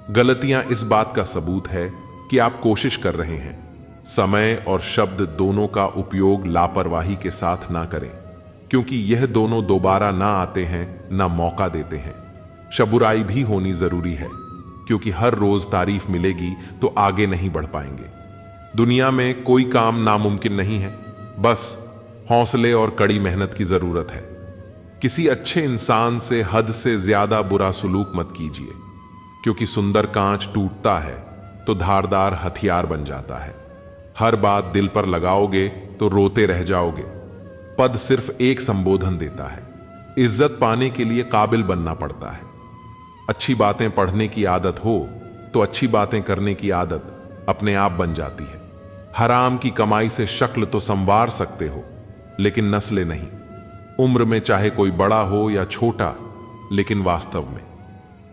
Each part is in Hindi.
गलतियां इस बात का सबूत है कि आप कोशिश कर रहे हैं। समय और शब्द दोनों का उपयोग लापरवाही के साथ ना करें, क्योंकि यह दोनों दोबारा ना आते हैं ना मौका देते हैं। शबुराई भी होनी जरूरी है, क्योंकि हर रोज तारीफ मिलेगी तो आगे नहीं बढ़ पाएंगे। दुनिया में कोई काम नामुमकिन नहीं है, बस हौसले और कड़ी मेहनत की जरूरत है। किसी अच्छे इंसान से हद से ज्यादा बुरा सलूक मत कीजिए, क्योंकि सुंदर कांच टूटता है तो धारदार हथियार बन जाता है। हर बात दिल पर लगाओगे तो रोते रह जाओगे। पद सिर्फ एक संबोधन देता है, इज्जत पाने के लिए काबिल बनना पड़ता है। अच्छी बातें पढ़ने की आदत हो तो अच्छी बातें करने की आदत अपने आप बन जाती है। हराम की कमाई से शक्ल तो संवार सकते हो, लेकिन नस्लें नहीं। उम्र में चाहे कोई बड़ा हो या छोटा, लेकिन वास्तव में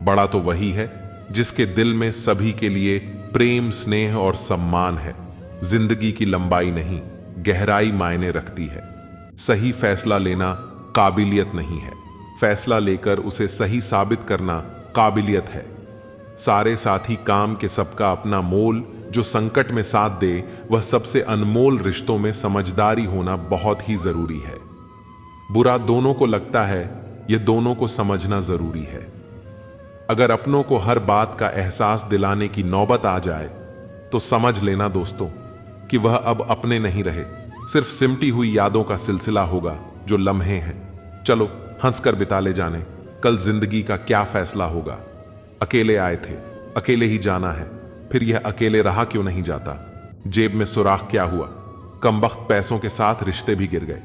बड़ा तो वही है जिसके दिल में सभी के लिए प्रेम, स्नेह और सम्मान है। जिंदगी की लंबाई नहीं, गहराई मायने रखती है। सही फैसला लेना काबिलियत नहीं है, फैसला लेकर उसे सही साबित करना काबिलियत है। सारे साथी काम के सबका अपना मोल, जो संकट में साथ दे वह सबसे अनमोल। रिश्तों में समझदारी होना बहुत ही जरूरी है। बुरा दोनों को लगता है, यह दोनों को समझना जरूरी है। अगर अपनों को हर बात का एहसास दिलाने की नौबत आ जाए तो समझ लेना दोस्तों कि वह अब अपने नहीं रहे, सिर्फ सिमटी हुई यादों का सिलसिला होगा जो लम्हे हैं। चलो हंसकर बिता ले जाने, कल जिंदगी का क्या फैसला होगा। अकेले आए थे, अकेले ही जाना है, फिर यह अकेले रहा क्यों नहीं जाता। जेब में सुराख क्या हुआ, कमबख्त पैसों के साथ रिश्ते भी गिर गए।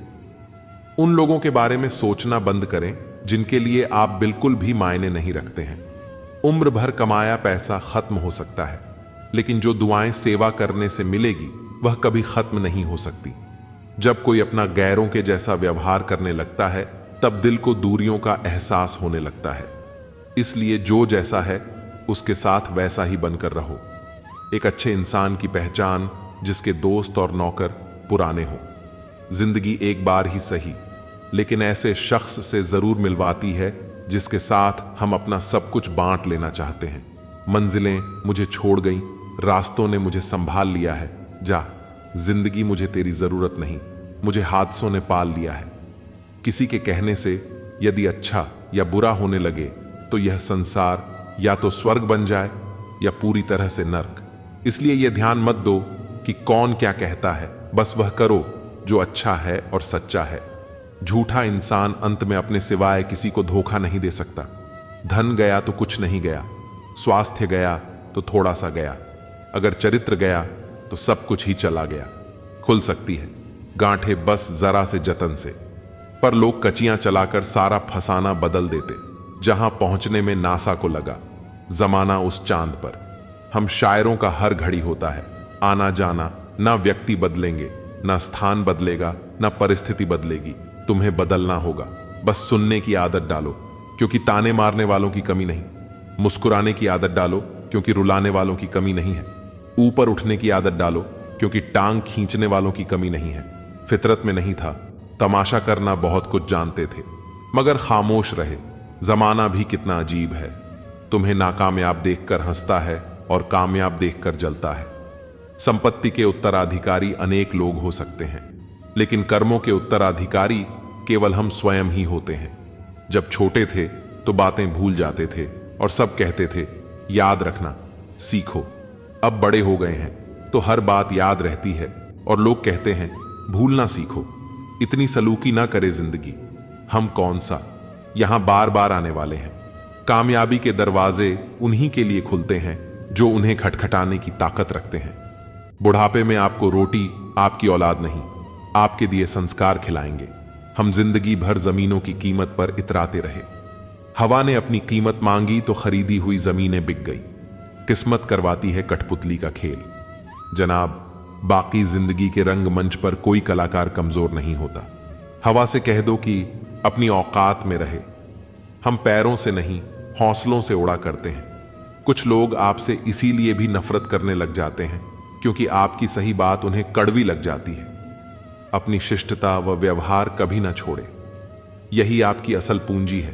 उन लोगों के बारे में सोचना बंद करें जिनके लिए आप बिल्कुल भी मायने नहीं रखते हैं। उम्र भर कमाया पैसा खत्म हो सकता है, लेकिन जो दुआएं सेवा करने से मिलेगी वह कभी खत्म नहीं हो सकती। जब कोई अपना गैरों के जैसा व्यवहार करने लगता है तब दिल को दूरियों का एहसास होने लगता है। इसलिए जो जैसा है उसके साथ वैसा ही बनकर रहो। एक अच्छे इंसान की पहचान जिसके दोस्त और नौकर पुराने हों। जिंदगी एक बार ही सही, लेकिन ऐसे शख्स से जरूर मिलवाती है जिसके साथ हम अपना सब कुछ बांट लेना चाहते हैं। मंजिलें मुझे छोड़ गईं, रास्तों ने मुझे संभाल लिया है। जा जिंदगी, मुझे तेरी जरूरत नहीं, मुझे हादसों ने पाल लिया है। किसी के कहने से यदि अच्छा या बुरा होने लगे तो यह संसार या तो स्वर्ग बन जाए या पूरी तरह से नर्क। इसलिए यह ध्यान मत दो कि कौन क्या कहता है, बस वह करो जो अच्छा है और सच्चा है। झूठा इंसान अंत में अपने सिवाय किसी को धोखा नहीं दे सकता। धन गया तो कुछ नहीं गया, स्वास्थ्य गया तो थोड़ा सा गया, अगर चरित्र गया तो सब कुछ ही चला गया। खुल सकती है गांठें बस जरा से जतन से, पर लोग कचियां चलाकर सारा फसाना बदल देते। जहां पहुंचने में नासा को लगा जमाना उस चांद पर। हम शायरों का हर घड़ी होता है आना जाना। ना व्यक्ति बदलेंगे, ना स्थान बदलेगा, ना परिस्थिति बदलेगी। तुम्हें बदलना होगा। बस सुनने की आदत डालो, क्योंकि ताने मारने वालों की कमी नहीं। मुस्कुराने की आदत डालो, क्योंकि रुलाने वालों की कमी नहीं है। ऊपर उठने की आदत डालो, क्योंकि टांग खींचने वालों की कमी नहीं है। फितरत में नहीं था, तमाशा करना बहुत कुछ जानते थे, मगर खामोश रहे। जमाना भी कितना अजीब है, तुम्हें नाकामयाब देखकर हंसता है और कामयाब देखकर जलता है। संपत्ति के उत्तराधिकारी अनेक लोग हो सकते हैं, लेकिन कर्मों के उत्तराधिकारी केवल हम स्वयं ही होते हैं। जब छोटे थे तो बातें भूल जाते थे और सब कहते थे याद रखना, सीखो। अब बड़े हो गए हैं तो हर बात याद रहती है और लोग कहते हैं भूलना सीखो। इतनी सलूकी ना करे जिंदगी। हम कौन सा यहां बार बार आने वाले हैं। कामयाबी के दरवाजे उन्हीं के लिए खुलते हैं जो उन्हें खटखटाने की ताकत रखते हैं। बुढ़ापे में आपको रोटी आपकी औलाद नहीं, आपके दिए संस्कार खिलाएंगे। हम जिंदगी भर जमीनों की कीमत पर इतराते रहे। हवा ने अपनी कीमत मांगी तो खरीदी हुई जमीनें बिक गई। किस्मत करवाती है कठपुतली का खेल। जनाब, बाकी जिंदगी के रंगमंच पर कोई कलाकार कमजोर नहीं होता। हवा से कह दो कि अपनी औकात में रहे। हम पैरों से नहीं, हौसलों से उड़ा करते हैं। कुछ लोग आपसे इसीलिए भी नफरत करने लग जाते हैं क्योंकि आपकी सही बात उन्हें कड़वी लग जाती है। अपनी शिष्टता व व्यवहार कभी ना छोड़े, यही आपकी असल पूंजी है।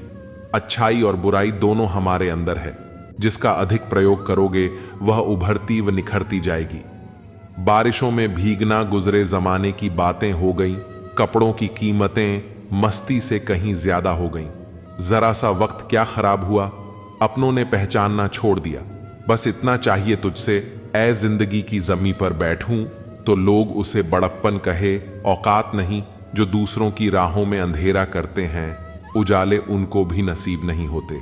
अच्छाई और बुराई दोनों हमारे अंदर है। जिसका अधिक प्रयोग करोगे वह उभरती व निखरती जाएगी। बारिशों में भीगना गुजरे जमाने की बातें हो गईं, कपड़ों की कीमतें मस्ती से कहीं ज्यादा हो गईं। जरा सा वक्त क्या खराब हुआ, अपनों ने पहचानना छोड़ दिया। बस इतना चाहिए तुझसे, ऐ जिंदगी की जमी पर बैठूं तो लोग उसे बड़प्पन कहे। औकात नहीं जो दूसरों की राहों में अंधेरा करते हैं, उजाले उनको भी नसीब नहीं होते।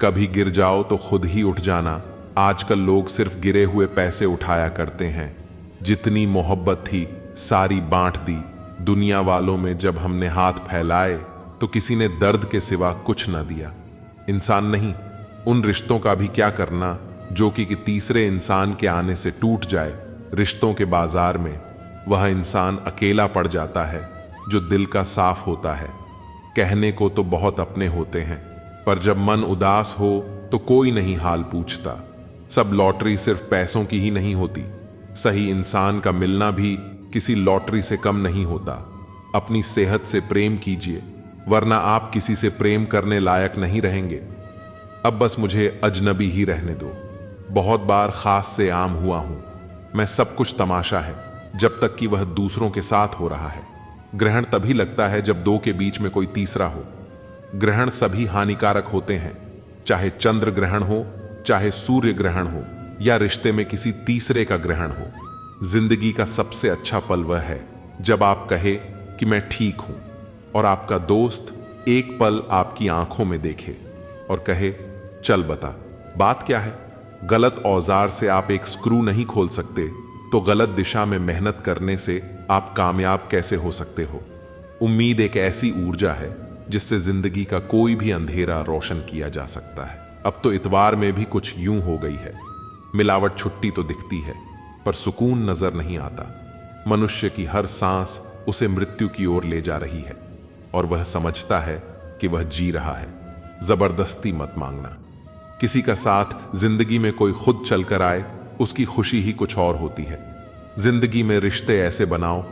कभी गिर जाओ तो खुद ही उठ जाना, आजकल लोग सिर्फ गिरे हुए पैसे उठाया करते हैं। जितनी मोहब्बत थी सारी बांट दी, दुनिया वालों में जब हमने हाथ फैलाए तो किसी ने दर्द के सिवा कुछ न दिया। इंसान नहीं, उन रिश्तों का भी क्या करना जो कि तीसरे इंसान के आने से टूट जाए। रिश्तों के बाजार में वह इंसान अकेला पड़ जाता है जो दिल का साफ होता है। कहने को तो बहुत अपने होते हैं, पर जब मन उदास हो तो कोई नहीं हाल पूछता। सब लॉटरी सिर्फ पैसों की ही नहीं होती, सही इंसान का मिलना भी किसी लॉटरी से कम नहीं होता। अपनी सेहत से प्रेम कीजिए, वरना आप किसी से प्रेम करने लायक नहीं रहेंगे। अब बस मुझे अजनबी ही रहने दो। बहुत बार खास से आम हुआ हूं मैं, सब कुछ तमाशा है जब तक कि वह दूसरों के साथ हो रहा है। ग्रहण तभी लगता है जब दो के बीच में कोई तीसरा हो। ग्रहण सभी हानिकारक होते हैं, चाहे चंद्र ग्रहण हो, चाहे सूर्य ग्रहण हो, या रिश्ते में किसी तीसरे का ग्रहण हो। जिंदगी का सबसे अच्छा पल वह है जब आप कहे कि मैं ठीक हूं, और आपका दोस्त एक पल आपकी आंखों में देखे और कहे चल बता बात क्या है। गलत औजार से आप एक स्क्रू नहीं खोल सकते, तो गलत दिशा में मेहनत करने से आप कामयाब कैसे हो सकते हो। उम्मीद एक ऐसी ऊर्जा है जिससे जिंदगी का कोई भी अंधेरा रोशन किया जा सकता है। अब तो इतवार में भी कुछ यूं हो गई है, मिलावट छुट्टी तो दिखती है पर सुकून नजर नहीं आता। मनुष्य की हर सांस उसे मृत्यु की ओर ले जा रही है और वह समझता है कि वह जी रहा है। जबरदस्ती मत मांगना। किसी का साथ जिंदगी में कोई खुद चलकर आए, उसकी खुशी ही कुछ और होती है। जिंदगी में रिश्ते ऐसे बनाओ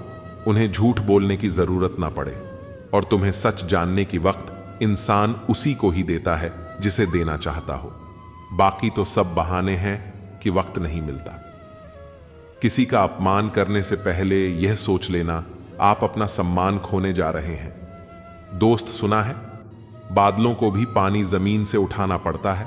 उन्हें झूठ बोलने की जरूरत ना पड़े, और तुम्हें सच जानने की वक्त इंसान उसी को ही देता है जिसे देना चाहता हो। बाकी तो सब बहाने हैं कि वक्त नहीं मिलता। किसी का अपमान करने से पहले यह सोच लेना आप अपना सम्मान खोने जा रहे हैं। दोस्त सुना है, बादलों को भी पानी जमीन से उठाना पड़ता है।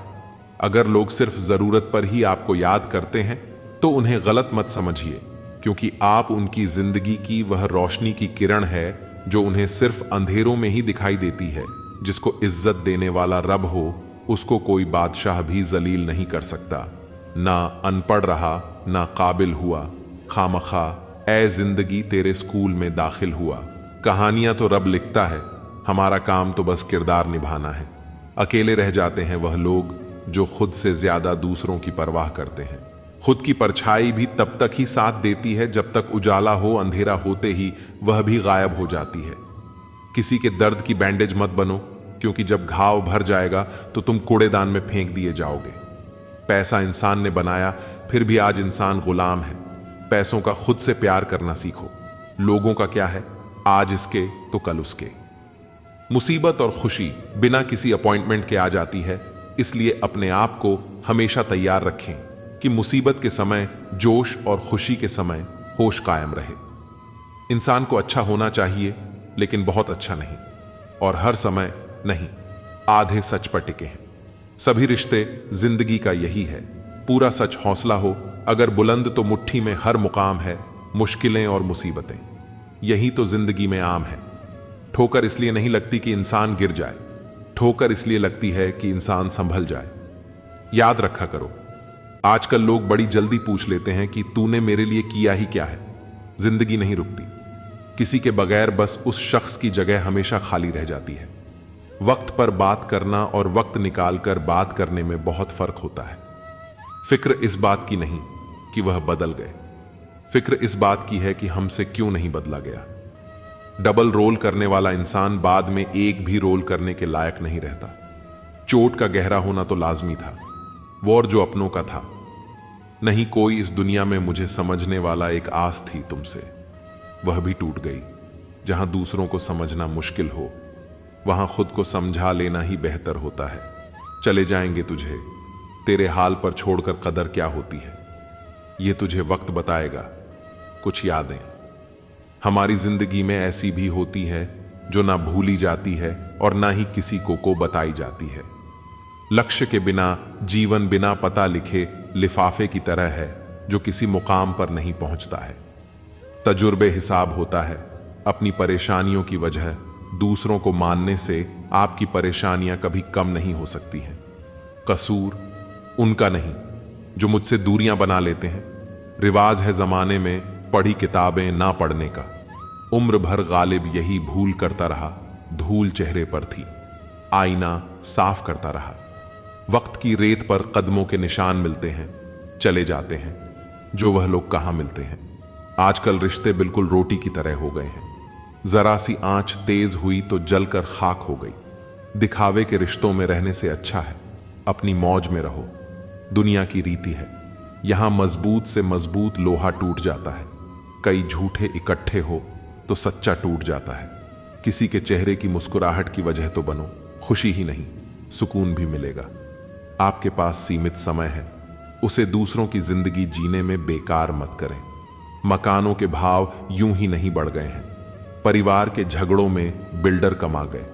अगर लोग सिर्फ जरूरत पर ही आपको याद करते हैं तो उन्हें गलत मत समझिए, क्योंकि आप उनकी जिंदगी की वह रोशनी की किरण है जो उन्हें सिर्फ अंधेरों में ही दिखाई देती है। जिसको इज्जत देने वाला रब हो उसको कोई बादशाह भी जलील नहीं कर सकता। ना अनपढ़ रहा ना काबिल हुआ, खामखा ए जिंदगी तेरे स्कूल में दाखिल हुआ। कहानियां तो रब लिखता है, हमारा काम तो बस किरदार निभाना है। अकेले रह जाते हैं वह लोग जो खुद से ज्यादा दूसरों की परवाह करते हैं। खुद की परछाई भी तब तक ही साथ देती है जब तक उजाला हो, अंधेरा होते ही वह भी गायब हो जाती है। किसी के दर्द की बैंडेज मत बनो, क्योंकि जब घाव भर जाएगा तो तुम कूड़ेदान में फेंक दिए जाओगे। पैसा इंसान ने बनाया, फिर भी आज इंसान गुलाम है। पैसों का खुद से प्यार करना सीखो। लोगों का क्या है, आज इसके तो कल उसके। मुसीबत और खुशी बिना किसी अपॉइंटमेंट के आ जाती है, इसलिए अपने आप को हमेशा तैयार रखें कि मुसीबत के समय जोश और खुशी के समय होश कायम रहे। इंसान को अच्छा होना चाहिए, लेकिन बहुत अच्छा नहीं, और हर समय नहीं। आधे सच पर टिके हैं। सभी रिश्ते जिंदगी का यही है। पूरा सच हौसला हो, अगर बुलंद तो मुट्ठी में हर मुकाम है। मुश्किलें और मुसीबतें यही तो जिंदगी में आम है। ठोकर इसलिए नहीं लगती कि इंसान गिर जाए, ठोकर इसलिए लगती है कि इंसान संभल जाए। याद रखा करो, आजकल लोग बड़ी जल्दी पूछ लेते हैं कि तूने मेरे लिए किया ही क्या है। जिंदगी नहीं रुकती किसी के बगैर, बस उस शख्स की जगह हमेशा खाली रह जाती है। वक्त पर बात करना और वक्त निकालकर बात करने में बहुत फर्क होता है। फिक्र इस बात की नहीं कि वह बदल गए, फिक्र इस बात की है कि हमसे क्यों नहीं बदला गया। डबल रोल करने वाला इंसान बाद में एक भी रोल करने के लायक नहीं रहता। चोट का गहरा होना तो लाजमी था, वॉर जो अपनों का था। नहीं कोई इस दुनिया में मुझे समझने वाला, एक आस थी तुमसे, वह भी टूट गई। जहां दूसरों को समझना मुश्किल हो, वहां खुद को समझा लेना ही बेहतर होता है। चले जाएंगे तुझे तेरे हाल पर छोड़कर कदर क्या होती है, ये तुझे वक्त बताएगा। कुछ यादें हमारी जिंदगी में ऐसी भी होती है जो ना भूली जाती है और ना ही किसी को बताई जाती है। लक्ष्य के बिना जीवन बिना पता लिखे लिफाफे की तरह है जो किसी मुकाम पर नहीं पहुंचता है। तजुर्बे हिसाब होता है, अपनी परेशानियों की वजह दूसरों को मानने से आपकी परेशानियां कभी कम नहीं हो सकती हैं। कसूर उनका नहीं जो मुझसे दूरियां बना लेते हैं। रिवाज है जमाने में पढ़ी किताबें ना पढ़ने का। उम्र भर गालिब यही भूल करता रहा, धूल चेहरे पर थी, आईना साफ करता रहा। वक्त की रेत पर कदमों के निशान मिलते हैं, चले जाते हैं, जो वह लोग कहां मिलते हैं। आजकल रिश्ते बिल्कुल रोटी की तरह हो गए हैं। जरा सी आंच तेज हुई तो जलकर खाक हो गई। दिखावे के रिश्तों में रहने से अच्छा है अपनी मौज में रहो। दुनिया की रीति है, यहां मजबूत से मजबूत लोहा टूट जाता है। कई झूठे इकट्ठे हो तो सच्चा टूट जाता है। किसी के चेहरे की मुस्कुराहट की वजह तो बनो, खुशी ही नहीं सुकून भी मिलेगा। आपके पास सीमित समय है, उसे दूसरों की जिंदगी जीने में बेकार मत करें। मकानों के भाव यूं ही नहीं बढ़ गए हैं। परिवार के झगड़ों में बिल्डर कमा गए।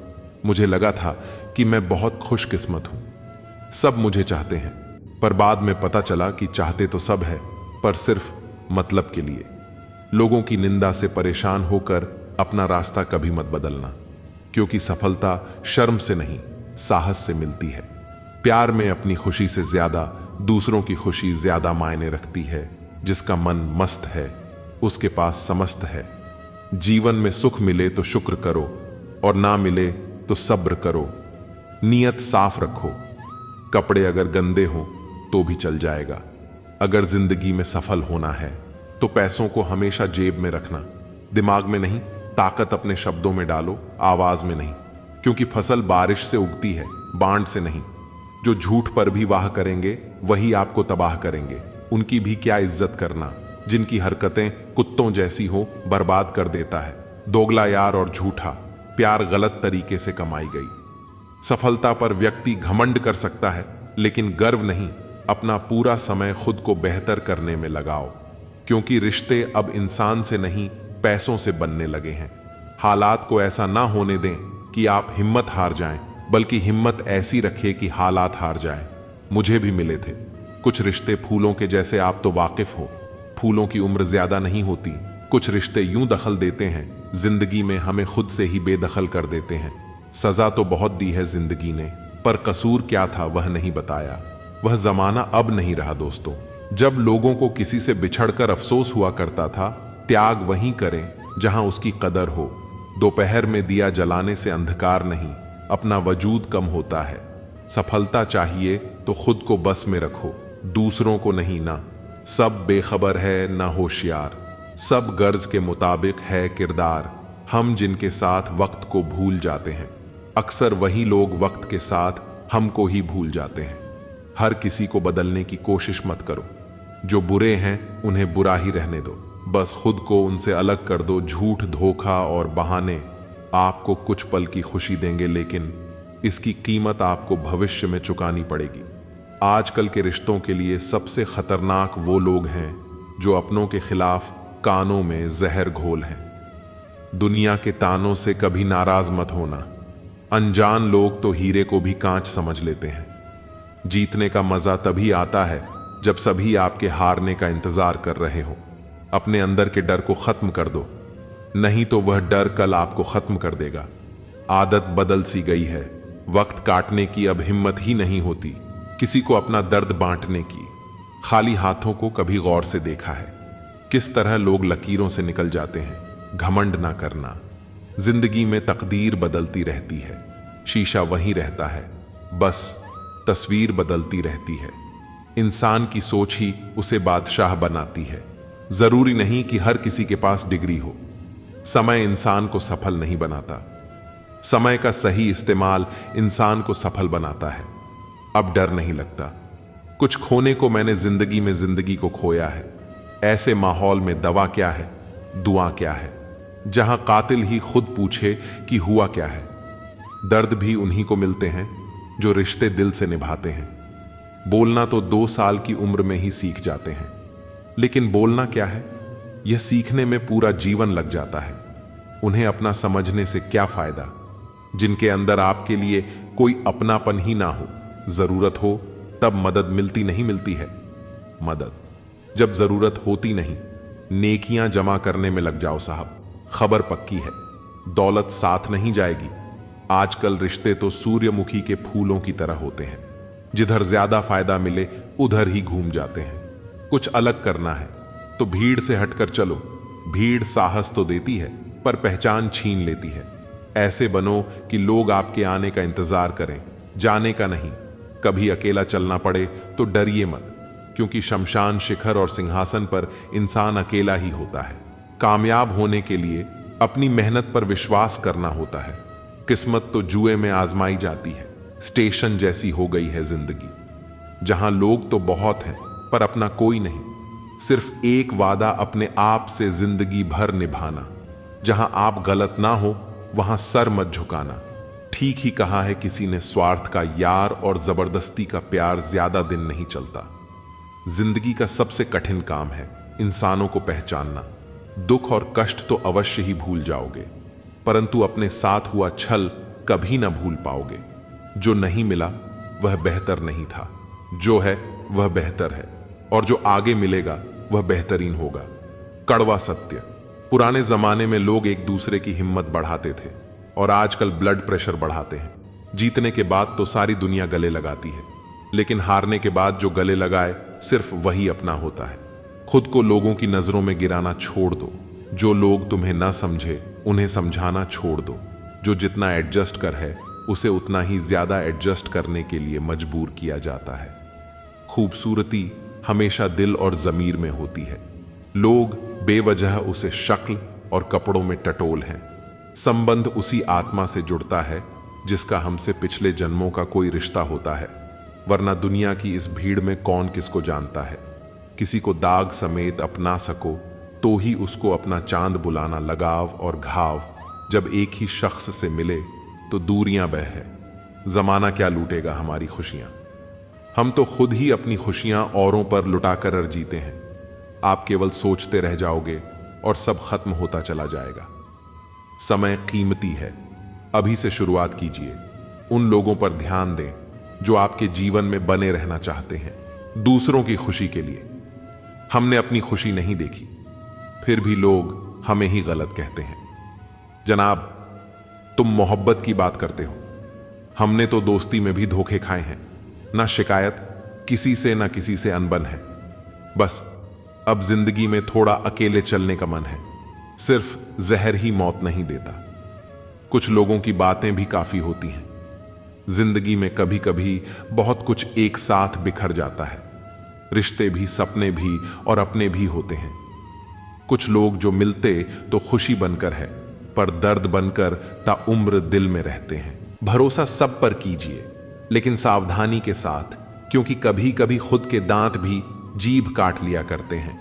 मुझे लगा था कि मैं बहुत खुशकिस्मत हूं, सब मुझे चाहते हैं, पर बाद में पता चला कि चाहते तो सब है, पर सिर्फ मतलब के लिए। लोगों की निंदा से परेशान होकर अपना रास्ता कभी मत बदलना, क्योंकि सफलता शर्म से नहीं साहस से मिलती है। प्यार में अपनी खुशी से ज्यादा दूसरों की खुशी ज्यादा मायने रखती है। जिसका मन मस्त है उसके पास समस्त है। जीवन में सुख मिले तो शुक्र करो और ना मिले तो सब्र करो। नियत साफ रखो, कपड़े अगर गंदे हो तो भी चल जाएगा। अगर जिंदगी में सफल होना है तो पैसों को हमेशा जेब में रखना, दिमाग में नहीं। ताकत अपने शब्दों में डालो, आवाज में नहीं, क्योंकि फसल बारिश से उगती है, बांड से नहीं। जो झूठ पर भी वाह करेंगे वही आपको तबाह करेंगे। उनकी भी क्या इज्जत करना जिनकी हरकतें कुत्तों जैसी हो, बर्बाद कर देता है। दोगला यार और झूठा प्यार गलत तरीके से कमाई गई। सफलता पर व्यक्ति घमंड कर सकता है, लेकिन गर्व नहीं। अपना पूरा समय खुद को बेहतर करने में लगाओ, क्योंकि रिश्ते अब इंसान से नहीं पैसों से बनने लगे हैं। हालात को ऐसा ना होने दें कि आप हिम्मत हार जाएं, बल्कि हिम्मत ऐसी रखें कि हालात हार जाएं। मुझे भी मिले थे कुछ रिश्ते फूलों के जैसे, आप तो वाकिफ हो। फूलों की उम्र ज्यादा नहीं होती। कुछ रिश्ते यूं दखल देते हैं जिंदगी में, हमें खुद से ही बेदखल कर देते हैं। सजा तो बहुत दी है जिंदगी ने, पर कसूर क्या था वह नहीं बताया। वह जमाना अब नहीं रहा दोस्तों, जब लोगों को किसी से बिछड़कर अफसोस हुआ करता था। त्याग वहीं करें जहां उसकी कदर हो। दोपहर में दिया जलाने से अंधकार नहीं, अपना वजूद कम होता है। सफलता चाहिए तो खुद को बस में रखो, दूसरों को नहीं ना। सब बेखबर है ना होशियार, सब गर्ज के मुताबिक है किरदार। हम जिनके साथ वक्त को भूल जाते हैं, अक्सर वही लोग वक्त के साथ हमको ही भूल जाते हैं। हर किसी को बदलने की कोशिश मत करो। जो बुरे हैं उन्हें बुरा ही रहने दो, बस खुद को उनसे अलग कर दो। झूठ, धोखा और बहाने आपको कुछ पल की खुशी देंगे, लेकिन इसकी कीमत आपको भविष्य में चुकानी पड़ेगी। आजकल के रिश्तों के लिए सबसे खतरनाक वो लोग हैं जो अपनों के खिलाफ कानों में जहर घोल हैं। दुनिया के तानों से कभी नाराज मत होना। अनजान लोग तो हीरे को भी कांच समझ लेते हैं। जीतने का मजा तभी आता है जब सभी आपके हारने का इंतजार कर रहे हो। अपने अंदर के डर को खत्म कर दो, नहीं तो वह डर कल आपको खत्म कर देगा। आदत बदल सी गई है, वक्त काटने की अब हिम्मत ही नहीं होती, किसी को अपना दर्द बांटने की। खाली हाथों को कभी गौर से देखा है किस तरह लोग लकीरों से निकल जाते हैं। घमंड ना करना, जिंदगी में तकदीर बदलती रहती है, शीशा वहीं रहता है, बस तस्वीर बदलती रहती है। इंसान की सोच ही उसे बादशाह बनाती है। जरूरी नहीं कि हर किसी के पास डिग्री हो। समय इंसान को सफल नहीं बनाता, समय का सही इस्तेमाल इंसान को सफल बनाता है। अब डर नहीं लगता। कुछ खोने को मैंने जिंदगी में जिंदगी को खोया है। ऐसे माहौल में दवा क्या है, दुआ क्या है, जहां कातिल ही खुद पूछे कि हुआ क्या है। दर्द भी उन्हीं को मिलते हैं जो रिश्ते दिल से निभाते हैं। बोलना तो 2 साल की उम्र में ही सीख जाते हैं, लेकिन बोलना क्या है, यह सीखने में पूरा जीवन लग जाता है। उन्हें अपना समझने से क्या फायदा, जिनके अंदर आपके लिए कोई अपनापन ही ना हो। जरूरत हो तब मदद मिलती है। मदद जब जरूरत होती नहीं, नेकियां जमा करने में लग जाओ साहब। खबर पक्की है, दौलत साथ नहीं जाएगी। आजकल रिश्ते तो सूर्यमुखी के फूलों की तरह होते हैं, जिधर ज्यादा फायदा मिले उधर ही घूम जाते हैं। कुछ अलग करना है तो भीड़ से हटकर चलो। भीड़ साहस तो देती है पर पहचान छीन लेती है। ऐसे बनो कि लोग आपके आने का इंतजार करें, जाने का नहीं। कभी अकेला चलना पड़े तो डरिए मत, क्योंकि शमशान शिखर और सिंहासन पर इंसान अकेला ही होता है। कामयाब होने के लिए अपनी मेहनत पर विश्वास करना होता है। किस्मत तो जुए में आजमाई जाती है। स्टेशन जैसी हो गई है जिंदगी, जहां लोग तो बहुत हैं पर अपना कोई नहीं। सिर्फ एक वादा अपने आप से जिंदगी भर निभाना। जहां आप गलत ना हो वहां सर मत झुकाना। ठीक ही कहा है किसी ने, स्वार्थ का यार और जबरदस्ती का प्यार ज्यादा दिन नहीं चलता। जिंदगी का सबसे कठिन काम है इंसानों को पहचानना। दुख और कष्ट तो अवश्य ही भूल जाओगे, परंतु अपने साथ हुआ छल कभी ना भूल पाओगे। जो नहीं मिला वह बेहतर नहीं था, जो है वह बेहतर है, और जो आगे मिलेगा वह बेहतरीन होगा। कड़वा सत्य। पुराने जमाने में लोग एक दूसरे की हिम्मत बढ़ाते थे और आजकल ब्लड प्रेशर बढ़ाते हैं। जीतने के बाद तो सारी दुनिया गले लगाती है, लेकिन हारने के बाद जो गले लगाए सिर्फ वही अपना होता है। खुद को लोगों की नजरों में गिराना छोड़ दो। जो लोग तुम्हें ना समझे उन्हें समझाना छोड़ दो। जो जितना एडजस्ट कर है उसे उतना ही ज्यादा एडजस्ट करने के लिए मजबूर किया जाता है। खूबसूरती हमेशा दिल और जमीर में होती है। लोग बेवजह उसे शक्ल और कपड़ों में टटोल हैं। संबंध उसी आत्मा से जुड़ता है जिसका हमसे पिछले जन्मों का कोई रिश्ता होता है, वरना दुनिया की इस भीड़ में कौन किसको जानता है। किसी को दाग समेत अपना सको तो ही उसको अपना चांद बुलाना। लगाव और घाव जब एक ही शख्स से मिले तो दूरियां बह है। जमाना क्या लूटेगा हमारी खुशियां, हम तो खुद ही अपनी खुशियां औरों पर लुटाकर जीते हैं। आप केवल सोचते रह जाओगे और सब खत्म होता चला जाएगा। समय कीमती है, अभी से शुरुआत कीजिए। उन लोगों पर ध्यान दें जो आपके जीवन में बने रहना चाहते हैं, दूसरों की खुशी के लिए। हमने अपनी खुशी नहीं देखी, फिर भी लोग हमें ही गलत कहते हैं। जनाब, तुम मोहब्बत की बात करते हो, हमने तो दोस्ती में भी धोखे खाए हैं। ना शिकायत किसी से, ना किसी से अनबन है। बस अब जिंदगी में थोड़ा अकेले चलने का मन है। सिर्फ जहर ही मौत नहीं देता। कुछ लोगों की बातें भी काफी होती हैं। जिंदगी में कभी कभी बहुत कुछ एक साथ बिखर जाता है। रिश्ते भी, सपने भी और अपने भी होते हैं। कुछ लोग जो मिलते तो खुशी बनकर है, पर दर्द बनकर ताउम्र दिल में रहते हैं। भरोसा सब पर कीजिए, लेकिन सावधानी के साथ, क्योंकि कभी कभी खुद के दांत भी जीभ काट लिया करते हैं।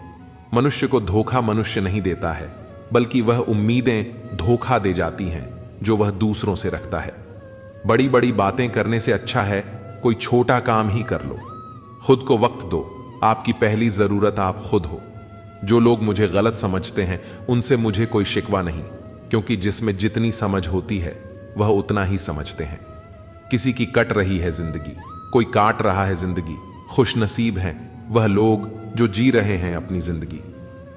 मनुष्य को धोखा मनुष्य नहीं देता है, बल्कि वह उम्मीदें धोखा दे जाती हैं जो वह दूसरों से रखता है। बड़ी बड़ी बातें करने से अच्छा है कोई छोटा काम ही कर लो। खुद को वक्त दो। आपकी पहली जरूरत आप खुद हो। जो लोग मुझे गलत समझते हैं उनसे मुझे कोई शिकवा नहीं, क्योंकि जिसमें जितनी समझ होती है वह उतना ही समझते हैं। किसी की कट रही है जिंदगी, कोई काट रहा है जिंदगी। खुशनसीब हैं वह लोग जो जी रहे हैं अपनी जिंदगी।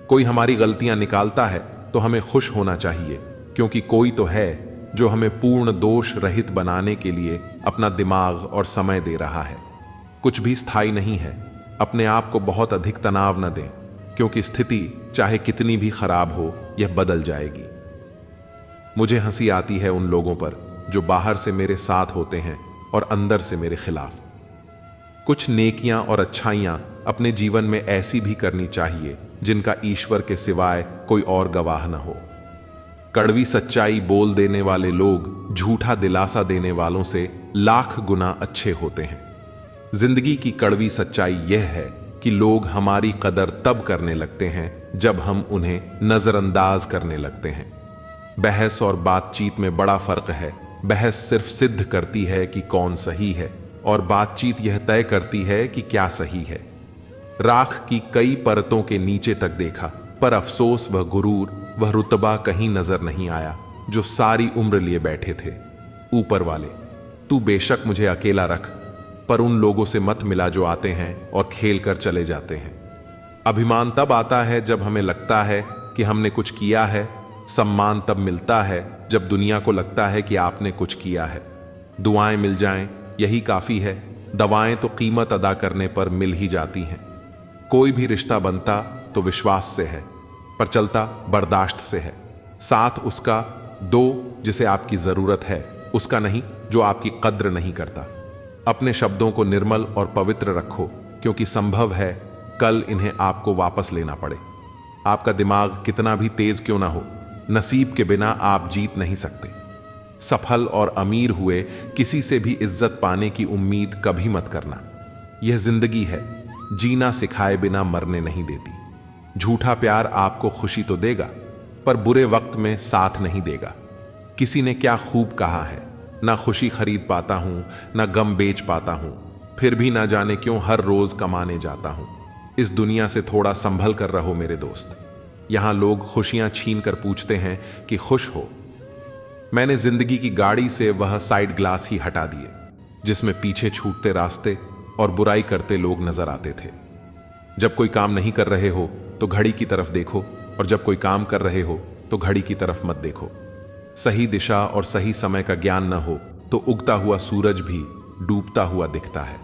कोई हमारी गलतियां निकालता है तो हमें खुश होना चाहिए, क्योंकि कोई तो है जो हमें पूर्ण दोष रहित बनाने के लिए अपना दिमाग और समय दे रहा है। कुछ भी स्थायी नहीं है। अपने आप को बहुत अधिक तनाव न दें, क्योंकि स्थिति चाहे कितनी भी खराब हो यह बदल जाएगी। मुझे हंसी आती है उन लोगों पर जो बाहर से मेरे साथ होते हैं और अंदर से मेरे खिलाफ। कुछ नेकियां और अच्छाइयां अपने जीवन में ऐसी भी करनी चाहिए जिनका ईश्वर के सिवाय कोई और गवाह न हो। कड़वी सच्चाई बोल देने वाले लोग झूठा दिलासा देने वालों से लाख गुना अच्छे होते हैं। जिंदगी की कड़वी सच्चाई यह है कि लोग हमारी कदर तब करने लगते हैं जब हम उन्हें नजरअंदाज करने लगते हैं। बहस और बातचीत में बड़ा फर्क है। बहस सिर्फ सिद्ध करती है कि कौन सही है, और बातचीत यह तय करती है कि क्या सही है। राख की कई परतों के नीचे तक देखा, पर अफसोस वह गुरूर, वह रुतबा कहीं नजर नहीं आया जो सारी उम्र लिए बैठे थे। ऊपर वाले, तू बेशक मुझे अकेला रख, पर उन लोगों से मत मिला जो आते हैं और खेल कर चले जाते हैं। अभिमान तब आता है जब हमें लगता है कि हमने कुछ किया है। सम्मान तब मिलता है जब दुनिया को लगता है कि आपने कुछ किया है। दुआएं मिल जाएं, यही काफी है। दवाएं तो कीमत अदा करने पर मिल ही जाती हैं। कोई भी रिश्ता बनता तो विश्वास से है, पर चलता बर्दाश्त से है। साथ उसका दो जिसे आपकी जरूरत है, उसका नहीं जो आपकी कद्र नहीं करता। अपने शब्दों को निर्मल और पवित्र रखो, क्योंकि संभव है कल इन्हें आपको वापस लेना पड़े। आपका दिमाग कितना भी तेज क्यों ना हो, नसीब के बिना आप जीत नहीं सकते। सफल और अमीर हुए किसी से भी इज्जत पाने की उम्मीद कभी मत करना। यह जिंदगी है, जीना सिखाए बिना मरने नहीं देती। झूठा प्यार आपको खुशी तो देगा, पर बुरे वक्त में साथ नहीं देगा। किसी ने क्या खूब कहा है, ना खुशी खरीद पाता हूं, ना गम बेच पाता हूं, फिर भी ना जाने क्यों हर रोज कमाने जाता हूं। इस दुनिया से थोड़ा संभल कर रहो मेरे दोस्त। यहां लोग खुशियां छीन कर पूछते हैं कि खुश हो। मैंने जिंदगी की गाड़ी से वह साइड ग्लास ही हटा दिए जिसमें पीछे छूटते रास्ते और बुराई करते लोग नजर आते थे। जब कोई काम नहीं कर रहे हो तो घड़ी की तरफ देखो, और जब कोई काम कर रहे हो तो घड़ी की तरफ मत देखो। सही दिशा और सही समय का ज्ञान न हो तो उगता हुआ सूरज भी डूबता हुआ दिखता है।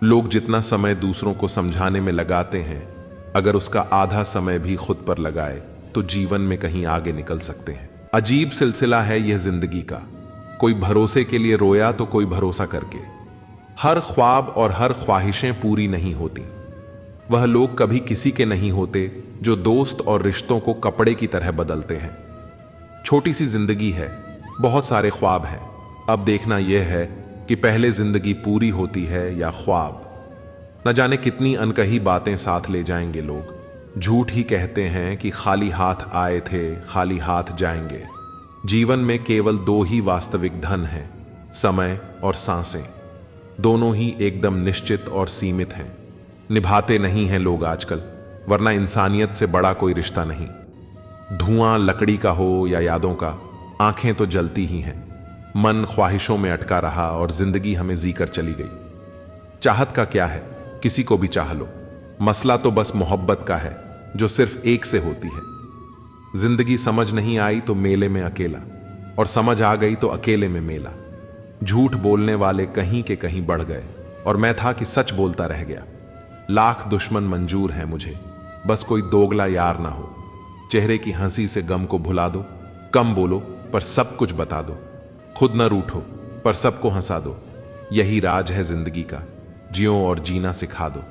लोग जितना समय दूसरों को समझाने में लगाते हैं, अगर उसका आधा समय भी खुद पर लगाए तो जीवन में कहीं आगे निकल सकते हैं। अजीब सिलसिला है यह जिंदगी का। कोई भरोसे के लिए रोया तो कोई भरोसा करके। हर ख्वाब और हर ख्वाहिशें पूरी नहीं होती। वह लोग कभी किसी के नहीं होते जो दोस्त और रिश्तों को कपड़े की तरह बदलते हैं। छोटी सी जिंदगी है, बहुत सारे ख्वाब हैं। अब देखना यह है कि पहले जिंदगी पूरी होती है या ख्वाब। न जाने कितनी अनकही बातें साथ ले जाएंगे लोग। झूठ ही कहते हैं कि खाली हाथ आए थे, खाली हाथ जाएंगे। जीवन में केवल दो ही वास्तविक धन हैं, समय और सांसें। दोनों ही एकदम निश्चित और सीमित हैं। निभाते नहीं हैं लोग आजकल, वरना इंसानियत से बड़ा कोई रिश्ता नहीं। धुआं लकड़ी का हो या यादों का, आंखें तो जलती ही हैं। मन ख्वाहिशों में अटका रहा और जिंदगी हमें जीकर चली गई। चाहत का क्या है, किसी को भी चाह लो। मसला तो बस मोहब्बत का है जो सिर्फ एक से होती है। जिंदगी समझ नहीं आई तो मेले में अकेला, और समझ आ गई तो अकेले में मेला। झूठ बोलने वाले कहीं के कहीं बढ़ गए, और मैं था कि सच बोलता रह गया। लाख दुश्मन मंजूर हैं मुझे, बस कोई दोगला यार ना हो। चेहरे की हंसी से गम को भुला दो। कम बोलो पर सब कुछ बता दो। खुद न रूठो पर सबको हंसा दो। यही राज है जिंदगी का, जियो और जीना सिखा दो।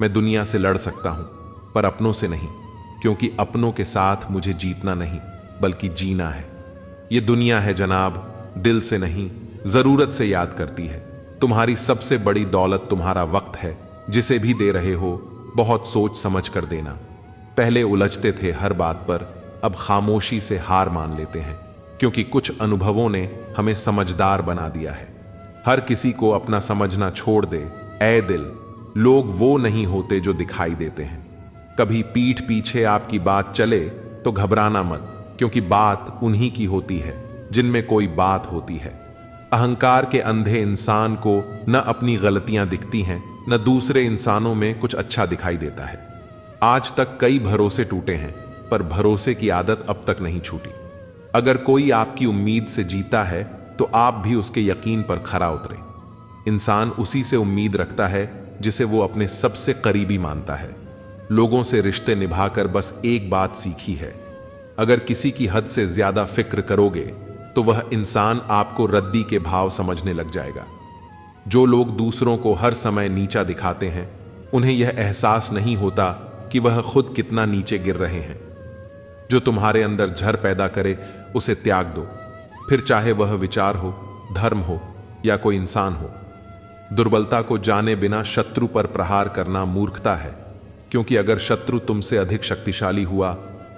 मैं दुनिया से लड़ सकता हूं पर अपनों से नहीं, क्योंकि अपनों के साथ मुझे जीतना नहीं बल्कि जीना है। ये दुनिया है जनाब, दिल से नहीं जरूरत से याद करती है। तुम्हारी सबसे बड़ी दौलत तुम्हारा वक्त है, जिसे भी दे रहे हो बहुत सोच समझ कर देना। पहले उलझते थे हर बात पर, अब खामोशी से हार मान लेते हैं, क्योंकि कुछ अनुभवों ने हमें समझदार बना दिया है। हर किसी को अपना समझना छोड़ दे ऐ दिल। लोग वो नहीं होते जो दिखाई देते हैं। कभी पीठ पीछे आपकी बात चले तो घबराना मत, क्योंकि बात उन्हीं की होती है जिनमें कोई बात होती है। अहंकार के अंधे इंसान को न अपनी गलतियां दिखती हैं, न दूसरे इंसानों में कुछ अच्छा दिखाई देता है। आज तक कई भरोसे टूटे हैं, पर भरोसे की आदत अब तक नहीं छूटी। अगर कोई आपकी उम्मीद से जीता है तो आप भी उसके यकीन पर खरा उतरे। इंसान उसी से उम्मीद रखता है जिसे वो अपने सबसे करीबी मानता है। लोगों से रिश्ते निभाकर बस एक बात सीखी है, अगर किसी की हद से ज्यादा फिक्र करोगे तो वह इंसान आपको रद्दी के भाव समझने लग जाएगा। जो लोग दूसरों को हर समय नीचा दिखाते हैं, उन्हें यह एहसास नहीं होता कि वह खुद कितना नीचे गिर रहे हैं। जो तुम्हारे अंदर झर पैदा करे उसे त्याग दो, फिर चाहे वह विचार हो, धर्म हो या कोई इंसान हो। दुर्बलता को जाने बिना शत्रु पर प्रहार करना मूर्खता है, क्योंकि अगर शत्रु तुमसे अधिक शक्तिशाली हुआ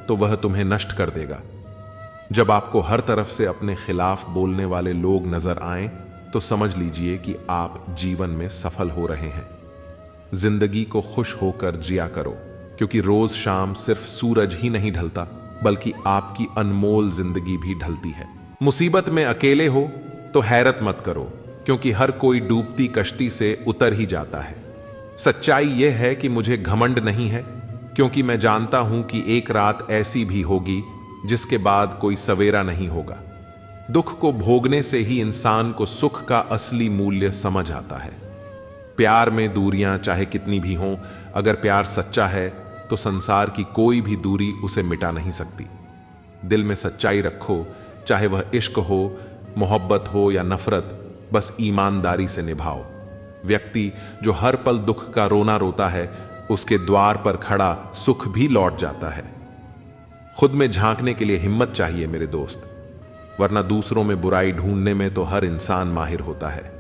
तो वह तुम्हें नष्ट कर देगा। जब आपको हर तरफ से अपने खिलाफ बोलने वाले लोग नजर आएं तो समझ लीजिए कि आप जीवन में सफल हो रहे हैं। जिंदगी को खुश होकर जिया करो, क्योंकि रोज शाम सिर्फ सूरज ही नहीं ढलता, बल्कि आपकी अनमोल जिंदगी भी ढलती है। मुसीबत में अकेले हो तो हैरत मत करो, क्योंकि हर कोई डूबती कश्ती से उतर ही जाता है। सच्चाई यह है कि मुझे घमंड नहीं है, क्योंकि मैं जानता हूं कि एक रात ऐसी भी होगी जिसके बाद कोई सवेरा नहीं होगा। दुख को भोगने से ही इंसान को सुख का असली मूल्य समझ आता है। प्यार में दूरियां चाहे कितनी भी हों, अगर प्यार सच्चा है तो संसार की कोई भी दूरी उसे मिटा नहीं सकती। दिल में सच्चाई रखो, चाहे वह इश्क हो, मोहब्बत हो या नफरत, बस ईमानदारी से निभाओ। व्यक्ति जो हर पल दुख का रोना रोता है, उसके द्वार पर खड़ा सुख भी लौट जाता है। खुद में झांकने के लिए हिम्मत चाहिए मेरे दोस्त, वरना दूसरों में बुराई ढूंढने में तो हर इंसान माहिर होता है।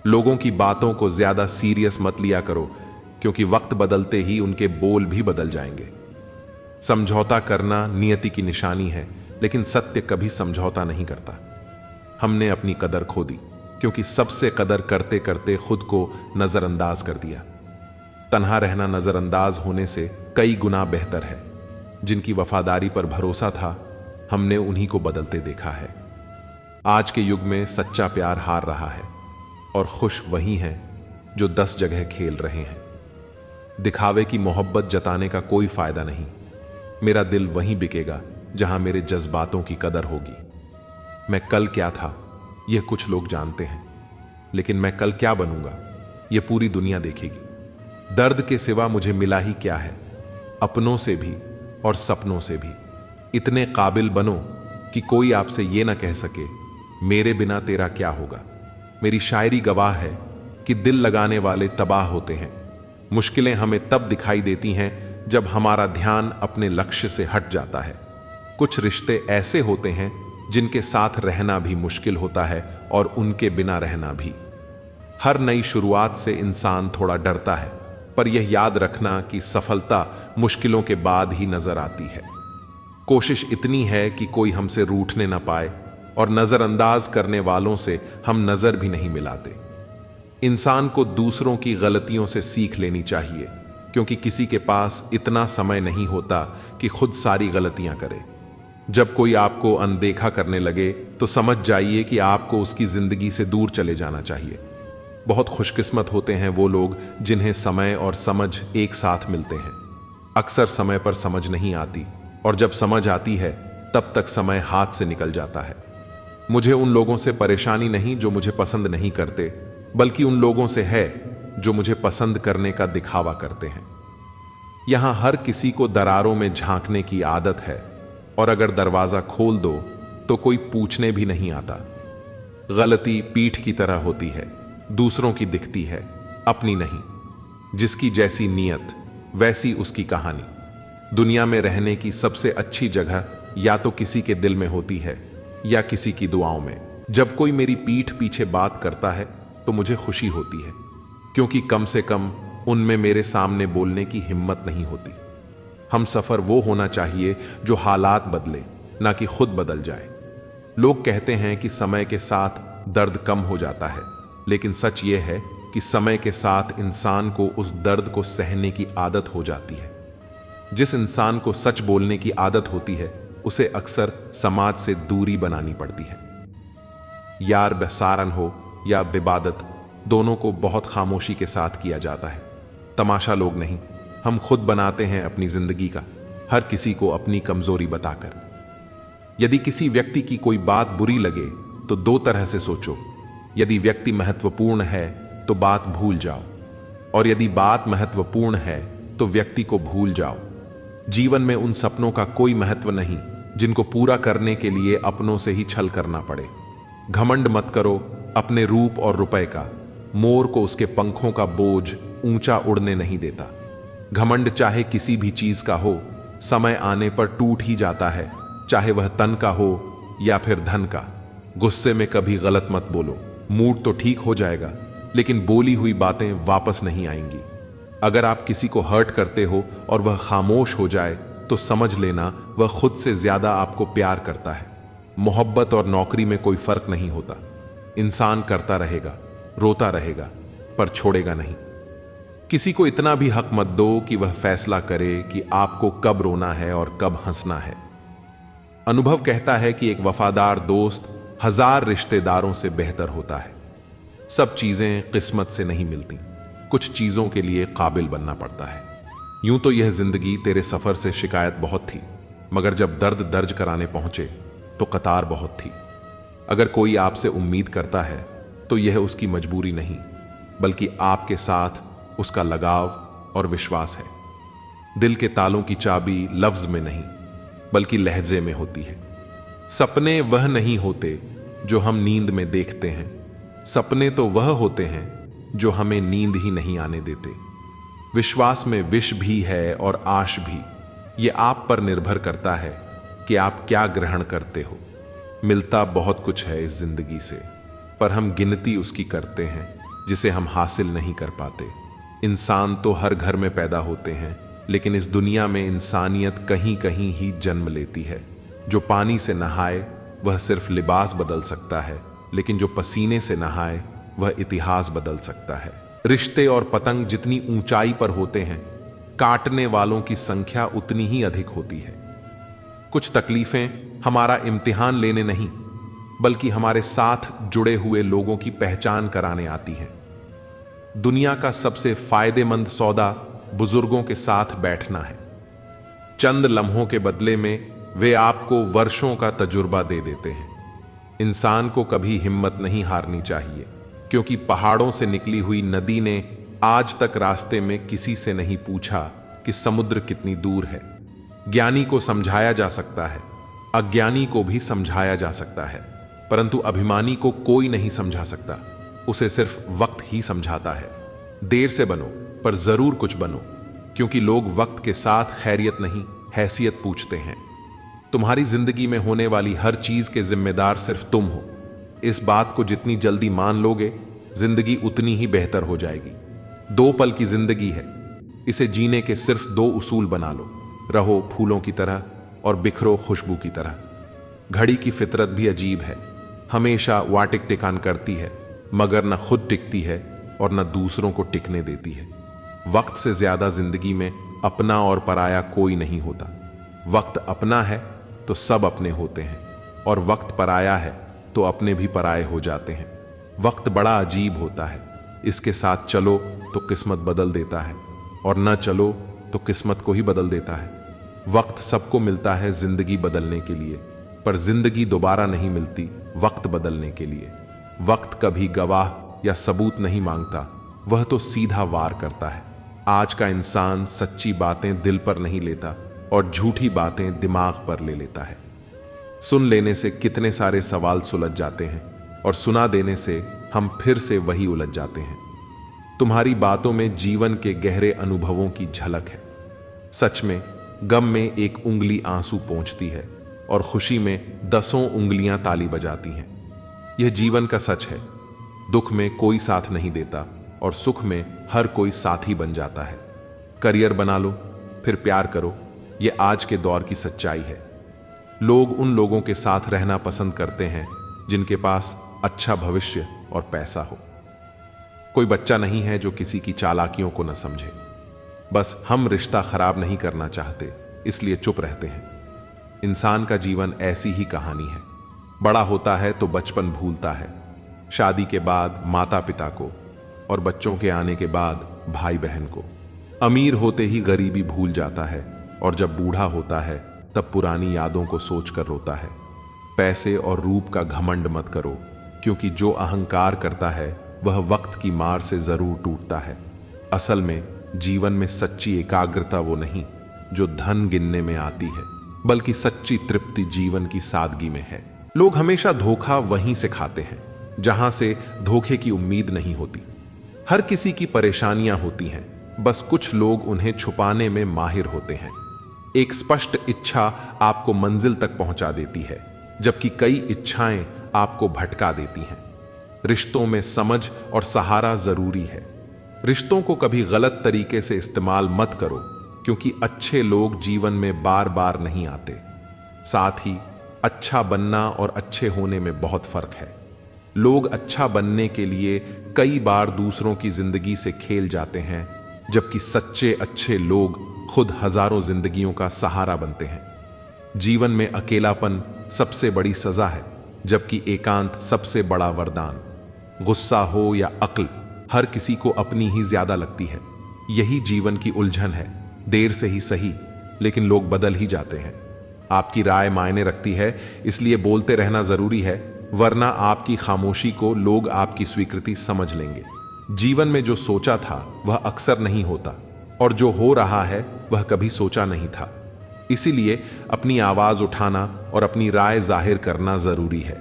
लोगों की बातों को ज्यादा सीरियस मत लिया करो, क्योंकि वक्त बदलते ही उनके बोल भी बदल जाएंगे। समझौता करना नियति की निशानी है, लेकिन सत्य कभी समझौता नहीं करता। हमने अपनी कदर खो दी, क्योंकि सबसे कदर करते करते खुद को नजरअंदाज कर दिया। तन्हा रहना नजरअंदाज होने से कई गुना बेहतर है। जिनकी वफादारी पर भरोसा था, हमने उन्हीं को बदलते देखा है। आज के युग में सच्चा प्यार हार रहा है, और खुश वही हैं जो 10 जगह खेल रहे हैं। दिखावे की मोहब्बत जताने का कोई फायदा नहीं। मेरा दिल वहीं बिकेगा जहां मेरे जज्बातों की कदर होगी। मैं कल क्या था यह कुछ लोग जानते हैं, लेकिन मैं कल क्या बनूंगा यह पूरी दुनिया देखेगी। दर्द के सिवा मुझे मिला ही क्या है, अपनों से भी और सपनों से भी। इतने काबिल बनो कि कोई आपसे यह ना कह सके मेरे बिना तेरा क्या होगा। मेरी शायरी गवाह है कि दिल लगाने वाले तबाह होते हैं। मुश्किलें हमें तब दिखाई देती हैं जब हमारा ध्यान अपने लक्ष्य से हट जाता है। कुछ रिश्ते ऐसे होते हैं जिनके साथ रहना भी मुश्किल होता है, और उनके बिना रहना भी। हर नई शुरुआत से इंसान थोड़ा डरता है, पर यह याद रखना कि सफलता मुश्किलों के बाद ही नजर आती है। कोशिश इतनी है कि कोई हमसे रूठने ना पाए, और नजरअंदाज करने वालों से हम नजर भी नहीं मिलाते। इंसान को दूसरों की गलतियों से सीख लेनी चाहिए, क्योंकि किसी के पास इतना समय नहीं होता कि खुद सारी गलतियां करे। जब कोई आपको अनदेखा करने लगे तो समझ जाइए कि आपको उसकी जिंदगी से दूर चले जाना चाहिए। बहुत खुशकिस्मत होते हैं वो लोग जिन्हें समय और समझ एक साथ मिलते हैं। अक्सर समय पर समझ नहीं आती, और जब समझ आती है तब तक समय हाथ से निकल जाता है। मुझे उन लोगों से परेशानी नहीं जो मुझे पसंद नहीं करते, बल्कि उन लोगों से है जो मुझे पसंद करने का दिखावा करते हैं। यहां हर किसी को दरारों में झांकने की आदत है, और अगर दरवाजा खोल दो तो कोई पूछने भी नहीं आता। गलती पीठ की तरह होती है, दूसरों की दिखती है, अपनी नहीं। जिसकी जैसी नीयत वैसी उसकी कहानी। दुनिया में रहने की सबसे अच्छी जगह या तो किसी के दिल में होती है या किसी की दुआओं में। जब कोई मेरी पीठ पीछे बात करता है तो मुझे खुशी होती है, क्योंकि कम से कम उनमें मेरे सामने बोलने की हिम्मत नहीं होती। हम सफर वो होना चाहिए जो हालात बदले, ना कि खुद बदल जाए। लोग कहते हैं कि समय के साथ दर्द कम हो जाता है, लेकिन सच ये है कि समय के साथ इंसान को उस दर्द को सहने की आदत हो जाती है। जिस इंसान को सच बोलने की आदत होती है, उसे अक्सर समाज से दूरी बनानी पड़ती है। यार बेसारन हो या विवादत, दोनों को बहुत खामोशी के साथ किया जाता है। तमाशा लोग नहीं, हम खुद बनाते हैं अपनी जिंदगी का, हर किसी को अपनी कमजोरी बताकर। यदि किसी व्यक्ति की कोई बात बुरी लगे तो 2 तरह से सोचो। यदि व्यक्ति महत्वपूर्ण है तो बात भूल जाओ, और यदि बात महत्वपूर्ण है तो व्यक्ति को भूल जाओ। जीवन में उन सपनों का कोई महत्व नहीं जिनको पूरा करने के लिए अपनों से ही छल करना पड़े। घमंड मत करो अपने रूप और रुपए का। मोर को उसके पंखों का बोझ ऊंचा उड़ने नहीं देता। घमंड चाहे किसी भी चीज का हो, समय आने पर टूट ही जाता है, चाहे वह तन का हो या फिर धन का। गुस्से में कभी गलत मत बोलो। मूड तो ठीक हो जाएगा, लेकिन बोली हुई बातें वापस नहीं आएंगी। अगर आप किसी को हर्ट करते हो और वह खामोश हो जाए तो समझ लेना वह खुद से ज्यादा आपको प्यार करता है। मोहब्बत और नौकरी में कोई फर्क नहीं होता। इंसान करता रहेगा, रोता रहेगा, पर छोड़ेगा नहीं। किसी को इतना भी हक मत दो कि वह फैसला करे कि आपको कब रोना है और कब हंसना है। अनुभव कहता है कि एक वफादार दोस्त 1000 रिश्तेदारों से बेहतर होता है। सब चीजें किस्मत से नहीं मिलती, कुछ चीजों के लिए काबिल बनना पड़ता है। यूं तो यह जिंदगी तेरे सफर से शिकायत बहुत थी, मगर जब दर्द दर्ज कराने पहुंचे तो कतार बहुत थी। अगर कोई आपसे उम्मीद करता है तो यह उसकी मजबूरी नहीं, बल्कि आपके साथ उसका लगाव और विश्वास है। दिल के तालों की चाबी लफ्ज में नहीं, बल्कि लहजे में होती है। सपने वह नहीं होते जो हम नींद में देखते हैं, सपने तो वह होते हैं जो हमें नींद ही नहीं आने देते। विश्वास में विष भी है और आश भी। ये आप पर निर्भर करता है कि आप क्या ग्रहण करते हो। मिलता बहुत कुछ है इस जिंदगी से, पर हम गिनती उसकी करते हैं जिसे हम हासिल नहीं कर पाते। इंसान तो हर घर में पैदा होते हैं, लेकिन इस दुनिया में इंसानियत कहीं कहीं ही जन्म लेती है। जो पानी से नहाए वह सिर्फ लिबास बदल सकता है, लेकिन जो पसीने से नहाए वह इतिहास बदल सकता है। रिश्ते और पतंग जितनी ऊंचाई पर होते हैं, काटने वालों की संख्या उतनी ही अधिक होती है। कुछ तकलीफें हमारा इम्तिहान लेने नहीं, बल्कि हमारे साथ जुड़े हुए लोगों की पहचान कराने आती हैं। दुनिया का सबसे फायदेमंद सौदा बुजुर्गों के साथ बैठना है। चंद लम्हों के बदले में वे आपको वर्षों का तजुर्बा दे देते हैं। इंसान को कभी हिम्मत नहीं हारनी चाहिए, क्योंकि पहाड़ों से निकली हुई नदी ने आज तक रास्ते में किसी से नहीं पूछा कि समुद्र कितनी दूर है। ज्ञानी को समझाया जा सकता है, अज्ञानी को भी समझाया जा सकता है, परंतु अभिमानी को कोई नहीं समझा सकता। उसे सिर्फ वक्त ही समझाता है। देर से बनो, पर जरूर कुछ बनो, क्योंकि लोग वक्त के साथ खैरियत नहीं, हैसियत पूछते हैं। तुम्हारी जिंदगी में होने वाली हर चीज के जिम्मेदार सिर्फ तुम हो। इस बात को जितनी जल्दी मान लोगे, जिंदगी उतनी ही बेहतर हो जाएगी। 2 पल की जिंदगी है, इसे जीने के सिर्फ 2 उसूल बना लो। रहो फूलों की तरह और बिखरो खुशबू की तरह। घड़ी की फितरत भी अजीब है, हमेशा वाटिक टिकान करती है, मगर न खुद टिकती है और न दूसरों को टिकने देती है। वक्त से ज्यादा जिंदगी में अपना और पराया कोई नहीं होता। वक्त अपना है तो सब अपने होते हैं, और वक्त पराया है तो अपने भी पराये हो जाते हैं। वक्त बड़ा अजीब होता है, इसके साथ चलो तो किस्मत बदल देता है, और न चलो तो किस्मत को ही बदल देता है। वक्त सबको मिलता है जिंदगी बदलने के लिए, पर जिंदगी दोबारा नहीं मिलती वक्त बदलने के लिए। वक्त कभी गवाह या सबूत नहीं मांगता, वह तो सीधा वार करता है। आज का इंसान सच्ची बातें दिल पर नहीं लेता और झूठी बातें दिमाग पर ले लेता है। सुन लेने से कितने सारे सवाल सुलझ जाते हैं, और सुना देने से हम फिर से वही उलझ जाते हैं। तुम्हारी बातों में जीवन के गहरे अनुभवों की झलक है। सच में गम में एक उंगली आंसू पोंछती है, और खुशी में 10 उंगलियां ताली बजाती हैं। यह जीवन का सच है। दुख में कोई साथ नहीं देता, और सुख में हर कोई साथी बन जाता है। करियर बना लो, फिर प्यार करो, यह आज के दौर की सच्चाई है। लोग उन लोगों के साथ रहना पसंद करते हैं जिनके पास अच्छा भविष्य और पैसा हो। कोई बच्चा नहीं है जो किसी की चालाकियों को न समझे। बस हम रिश्ता खराब नहीं करना चाहते, इसलिए चुप रहते हैं। इंसान का जीवन ऐसी ही कहानी है। बड़ा होता है तो बचपन भूलता है, शादी के बाद माता पिता को, और बच्चों के आने के बाद भाई बहन को। अमीर होते ही गरीबी भूल जाता है, और जब बूढ़ा होता है तब पुरानी यादों को सोचकर रोता है। पैसे और रूप का घमंड मत करो, क्योंकि जो अहंकार करता है वह वक्त की मार से जरूर टूटता है। असल में जीवन में सच्ची एकाग्रता वो नहीं जो धन गिनने में आती है, बल्कि सच्ची तृप्ति जीवन की सादगी में है। लोग हमेशा धोखा वहीं से खाते हैं जहां से धोखे की उम्मीद नहीं होती। हर किसी की परेशानियां होती हैं, बस कुछ लोग उन्हें छुपाने में माहिर होते हैं। एक स्पष्ट इच्छा आपको मंजिल तक पहुंचा देती है, जबकि कई इच्छाएं आपको भटका देती हैं। रिश्तों में समझ और सहारा जरूरी है। रिश्तों को कभी गलत तरीके से इस्तेमाल मत करो, क्योंकि अच्छे लोग जीवन में बार बार नहीं आते। साथ ही अच्छा बनना और अच्छे होने में बहुत फर्क है। लोग अच्छा बनने के लिए कई बार दूसरों की जिंदगी से खेल जाते हैं, जबकि सच्चे अच्छे लोग खुद हजारों जिंदगियों का सहारा बनते हैं। जीवन में अकेलापन सबसे बड़ी सजा है, जबकि एकांत सबसे बड़ा वरदान। गुस्सा हो या अक्ल, हर किसी को अपनी ही ज्यादा लगती है। यही जीवन की उलझन है। देर से ही सही, लेकिन लोग बदल ही जाते हैं। आपकी राय मायने रखती है, इसलिए बोलते रहना जरूरी है, वरना आपकी खामोशी को लोग आपकी स्वीकृति समझ लेंगे। जीवन में जो सोचा था वह अक्सर नहीं होता, और जो हो रहा है वह कभी सोचा नहीं था। इसीलिए अपनी आवाज उठाना और अपनी राय जाहिर करना जरूरी है।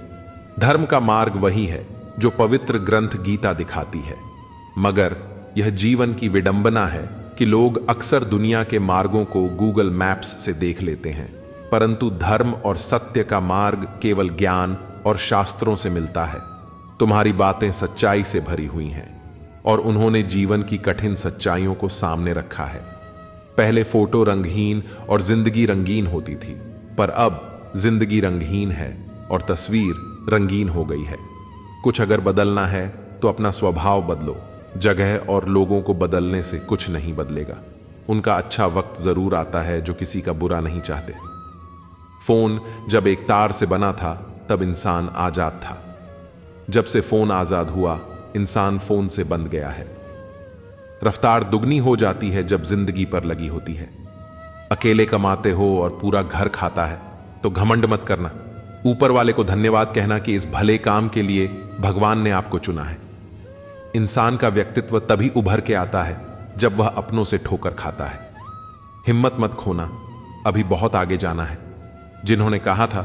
धर्म का मार्ग वही है जो पवित्र ग्रंथ गीता दिखाती है, मगर यह जीवन की विडंबना है कि लोग अक्सर दुनिया के मार्गों को गूगल मैप्स से देख लेते हैं, परंतु धर्म और सत्य का मार्ग केवल ज्ञान और शास्त्रों से मिलता है। तुम्हारी बातें सच्चाई से भरी हुई हैं, और उन्होंने जीवन की कठिन सच्चाइयों को सामने रखा है। पहले फोटो रंगहीन और जिंदगी रंगीन होती थी, पर अब जिंदगी रंगहीन है और तस्वीर रंगीन हो गई है। कुछ अगर बदलना है तो अपना स्वभाव बदलो। जगह और लोगों को बदलने से कुछ नहीं बदलेगा। उनका अच्छा वक्त जरूर आता है जो किसी का बुरा नहीं चाहते। फोन जब एक तार से बना था तब इंसान आजाद था। जब से फोन आजाद हुआ, इंसान फोन से बंध गया है। रफ्तार दुगनी हो जाती है जब जिंदगी पर लगी होती है। अकेले कमाते हो और पूरा घर खाता है तो घमंड मत करना। ऊपर वाले को धन्यवाद कहना कि इस भले काम के लिए भगवान ने आपको चुना है। इंसान का व्यक्तित्व तभी उभर के आता है जब वह अपनों से ठोकर खाता है। हिम्मत मत खोना, अभी बहुत आगे जाना है। जिन्होंने कहा था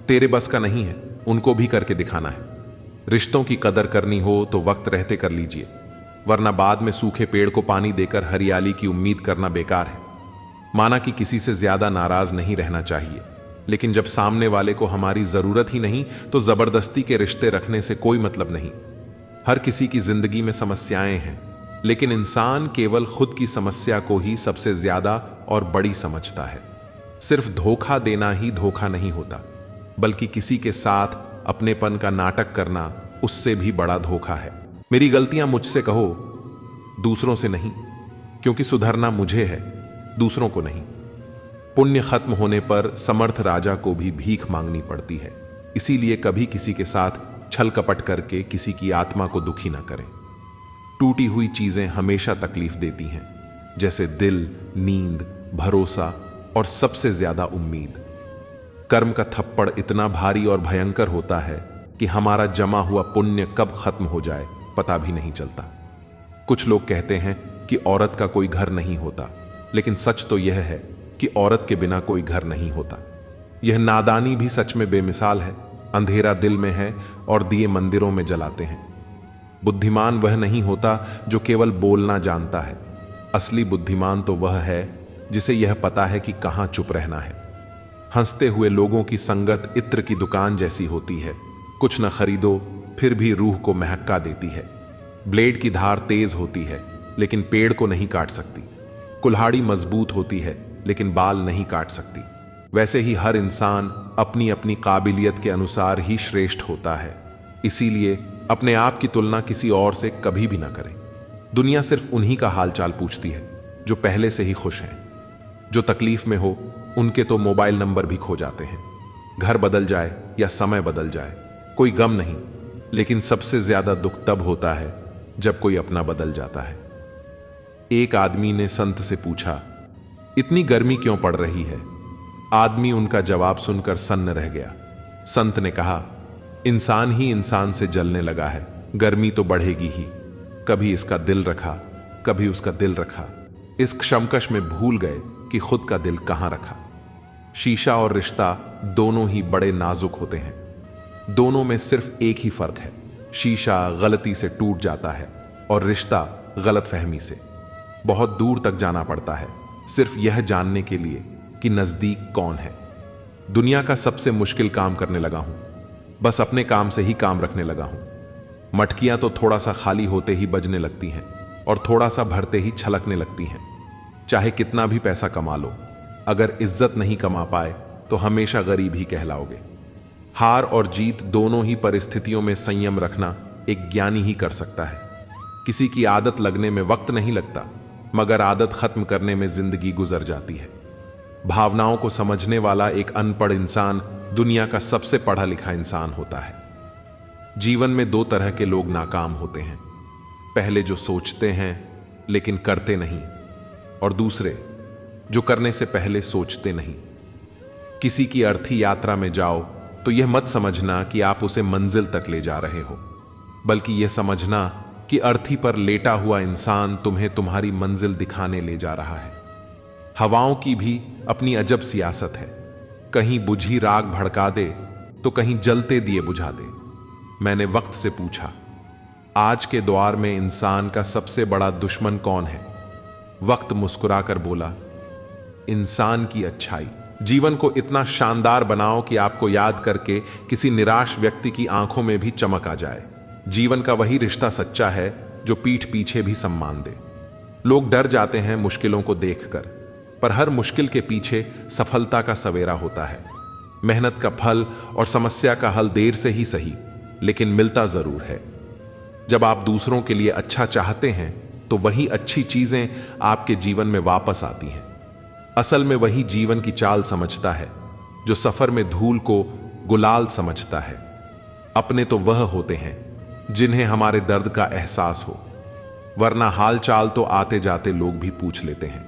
तेरे बस का नहीं है, उनको भी करके दिखाना है। रिश्तों की कदर करनी हो तो वक्त रहते कर लीजिए, वरना बाद में सूखे पेड़ को पानी देकर हरियाली की उम्मीद करना बेकार है। माना कि किसी से ज्यादा नाराज नहीं रहना चाहिए, लेकिन जब सामने वाले को हमारी जरूरत ही नहीं तो जबरदस्ती के रिश्ते रखने से कोई मतलब नहीं। हर किसी की जिंदगी में समस्याएं हैं, लेकिन इंसान केवल खुद की समस्या को ही सबसे ज्यादा और बड़ी समझता है। सिर्फ धोखा देना ही धोखा नहीं होता, बल्कि किसी के साथ अपनेपन का नाटक करना उससे भी बड़ा धोखा है। मेरी गलतियां मुझसे कहो, दूसरों से नहीं, क्योंकि सुधरना मुझे है, दूसरों को नहीं। पुण्य खत्म होने पर समर्थ राजा को भी भीख मांगनी पड़ती है। इसीलिए कभी किसी के साथ छल कपट करके किसी की आत्मा को दुखी ना करें। टूटी हुई चीजें हमेशा तकलीफ देती हैं, जैसे दिल, नींद, भरोसा और सबसे ज्यादा उम्मीद। कर्म का थप्पड़ इतना भारी और भयंकर होता है कि हमारा जमा हुआ पुण्य कब खत्म हो जाए पता भी नहीं चलता। कुछ लोग कहते हैं कि औरत का कोई घर नहीं होता, लेकिन सच तो यह है कि औरत के बिना कोई घर नहीं होता। यह नादानी भी सच में बेमिसाल है। अंधेरा दिल में है और दिए मंदिरों में जलाते हैं। बुद्धिमान वह नहीं होता जो केवल बोलना जानता है। असली बुद्धिमान तो वह है जिसे यह पता है कि कहां चुप रहना है। हंसते हुए लोगों की संगत इत्र की दुकान जैसी होती है, कुछ न खरीदो फिर भी रूह को महका देती है। ब्लेड की धार तेज होती है, लेकिन पेड़ को नहीं काट सकती। कुल्हाड़ी मजबूत होती है, लेकिन बाल नहीं काट सकती। वैसे ही हर इंसान अपनी अपनी काबिलियत के अनुसार ही श्रेष्ठ होता है। इसीलिए अपने आप की तुलना किसी और से कभी भी ना करें। दुनिया सिर्फ उन्हीं का हालचाल पूछती है जो पहले से ही खुश हैं। जो तकलीफ में हो उनके तो मोबाइल नंबर भी खो जाते हैं। घर बदल जाए या समय बदल जाए, कोई गम नहीं, लेकिन सबसे ज्यादा दुख तब होता है जब कोई अपना बदल जाता है। एक आदमी ने संत से पूछा, इतनी गर्मी क्यों पड़ रही है? आदमी उनका जवाब सुनकर सन्न रह गया। संत ने कहा, इंसान ही इंसान से जलने लगा है, गर्मी तो बढ़ेगी ही। कभी इसका दिल रखा, कभी उसका दिल रखा। इस क्षमकश में भूल गए कि खुद का दिल कहां रखा। शीशा और रिश्ता दोनों ही बड़े नाजुक होते हैं। दोनों में सिर्फ एक ही फर्क है, शीशा गलती से टूट जाता है और रिश्ता गलतफहमी से। बहुत दूर तक जाना पड़ता है सिर्फ यह जानने के लिए कि नजदीक कौन है। दुनिया का सबसे मुश्किल काम करने लगा हूं, बस अपने काम से ही काम रखने लगा हूं। मटकियां तो थोड़ा सा खाली होते ही बजने लगती हैं और थोड़ा सा भरते ही छलकने लगती हैं। चाहे कितना भी पैसा कमा लो, अगर इज्जत नहीं कमा पाए तो हमेशा गरीब ही कहलाओगे। हार और जीत दोनों ही परिस्थितियों में संयम रखना एक ज्ञानी ही कर सकता है। किसी की आदत लगने में वक्त नहीं लगता, मगर आदत खत्म करने में जिंदगी गुजर जाती है। भावनाओं को समझने वाला एक अनपढ़ इंसान दुनिया का सबसे पढ़ा लिखा इंसान होता है। जीवन में दो तरह के लोग नाकाम होते हैं, पहले जो सोचते हैं लेकिन करते नहीं, और दूसरे जो करने से पहले सोचते नहीं। किसी की अर्थी यात्रा में जाओ तो यह मत समझना कि आप उसे मंजिल तक ले जा रहे हो, बल्कि यह समझना कि अर्थी पर लेटा हुआ इंसान तुम्हें तुम्हारी मंजिल दिखाने ले जा रहा है। हवाओं की भी अपनी अजब सियासत है, कहीं बुझी राग भड़का दे तो कहीं जलते दिए बुझा दे। मैंने वक्त से पूछा, आज के दौर में इंसान का सबसे बड़ा दुश्मन कौन है? वक्त मुस्कुराकर बोला, इंसान की अच्छाई। जीवन को इतना शानदार बनाओ कि आपको याद करके किसी निराश व्यक्ति की आंखों में भी चमक आ जाए। जीवन का वही रिश्ता सच्चा है जो पीठ पीछे भी सम्मान दे। लोग डर जाते हैं मुश्किलों को देखकर, पर हर मुश्किल के पीछे सफलता का सवेरा होता है। मेहनत का फल और समस्या का हल देर से ही सही, लेकिन मिलता जरूर है। जब आप दूसरों के लिए अच्छा चाहते हैं तो वही अच्छी चीजें आपके जीवन में वापस आती हैं। असल में वही जीवन की चाल समझता है जो सफर में धूल को गुलाल समझता है। अपने तो वह होते हैं जिन्हें हमारे दर्द का एहसास हो, वरना हाल चाल तो आते जाते लोग भी पूछ लेते हैं।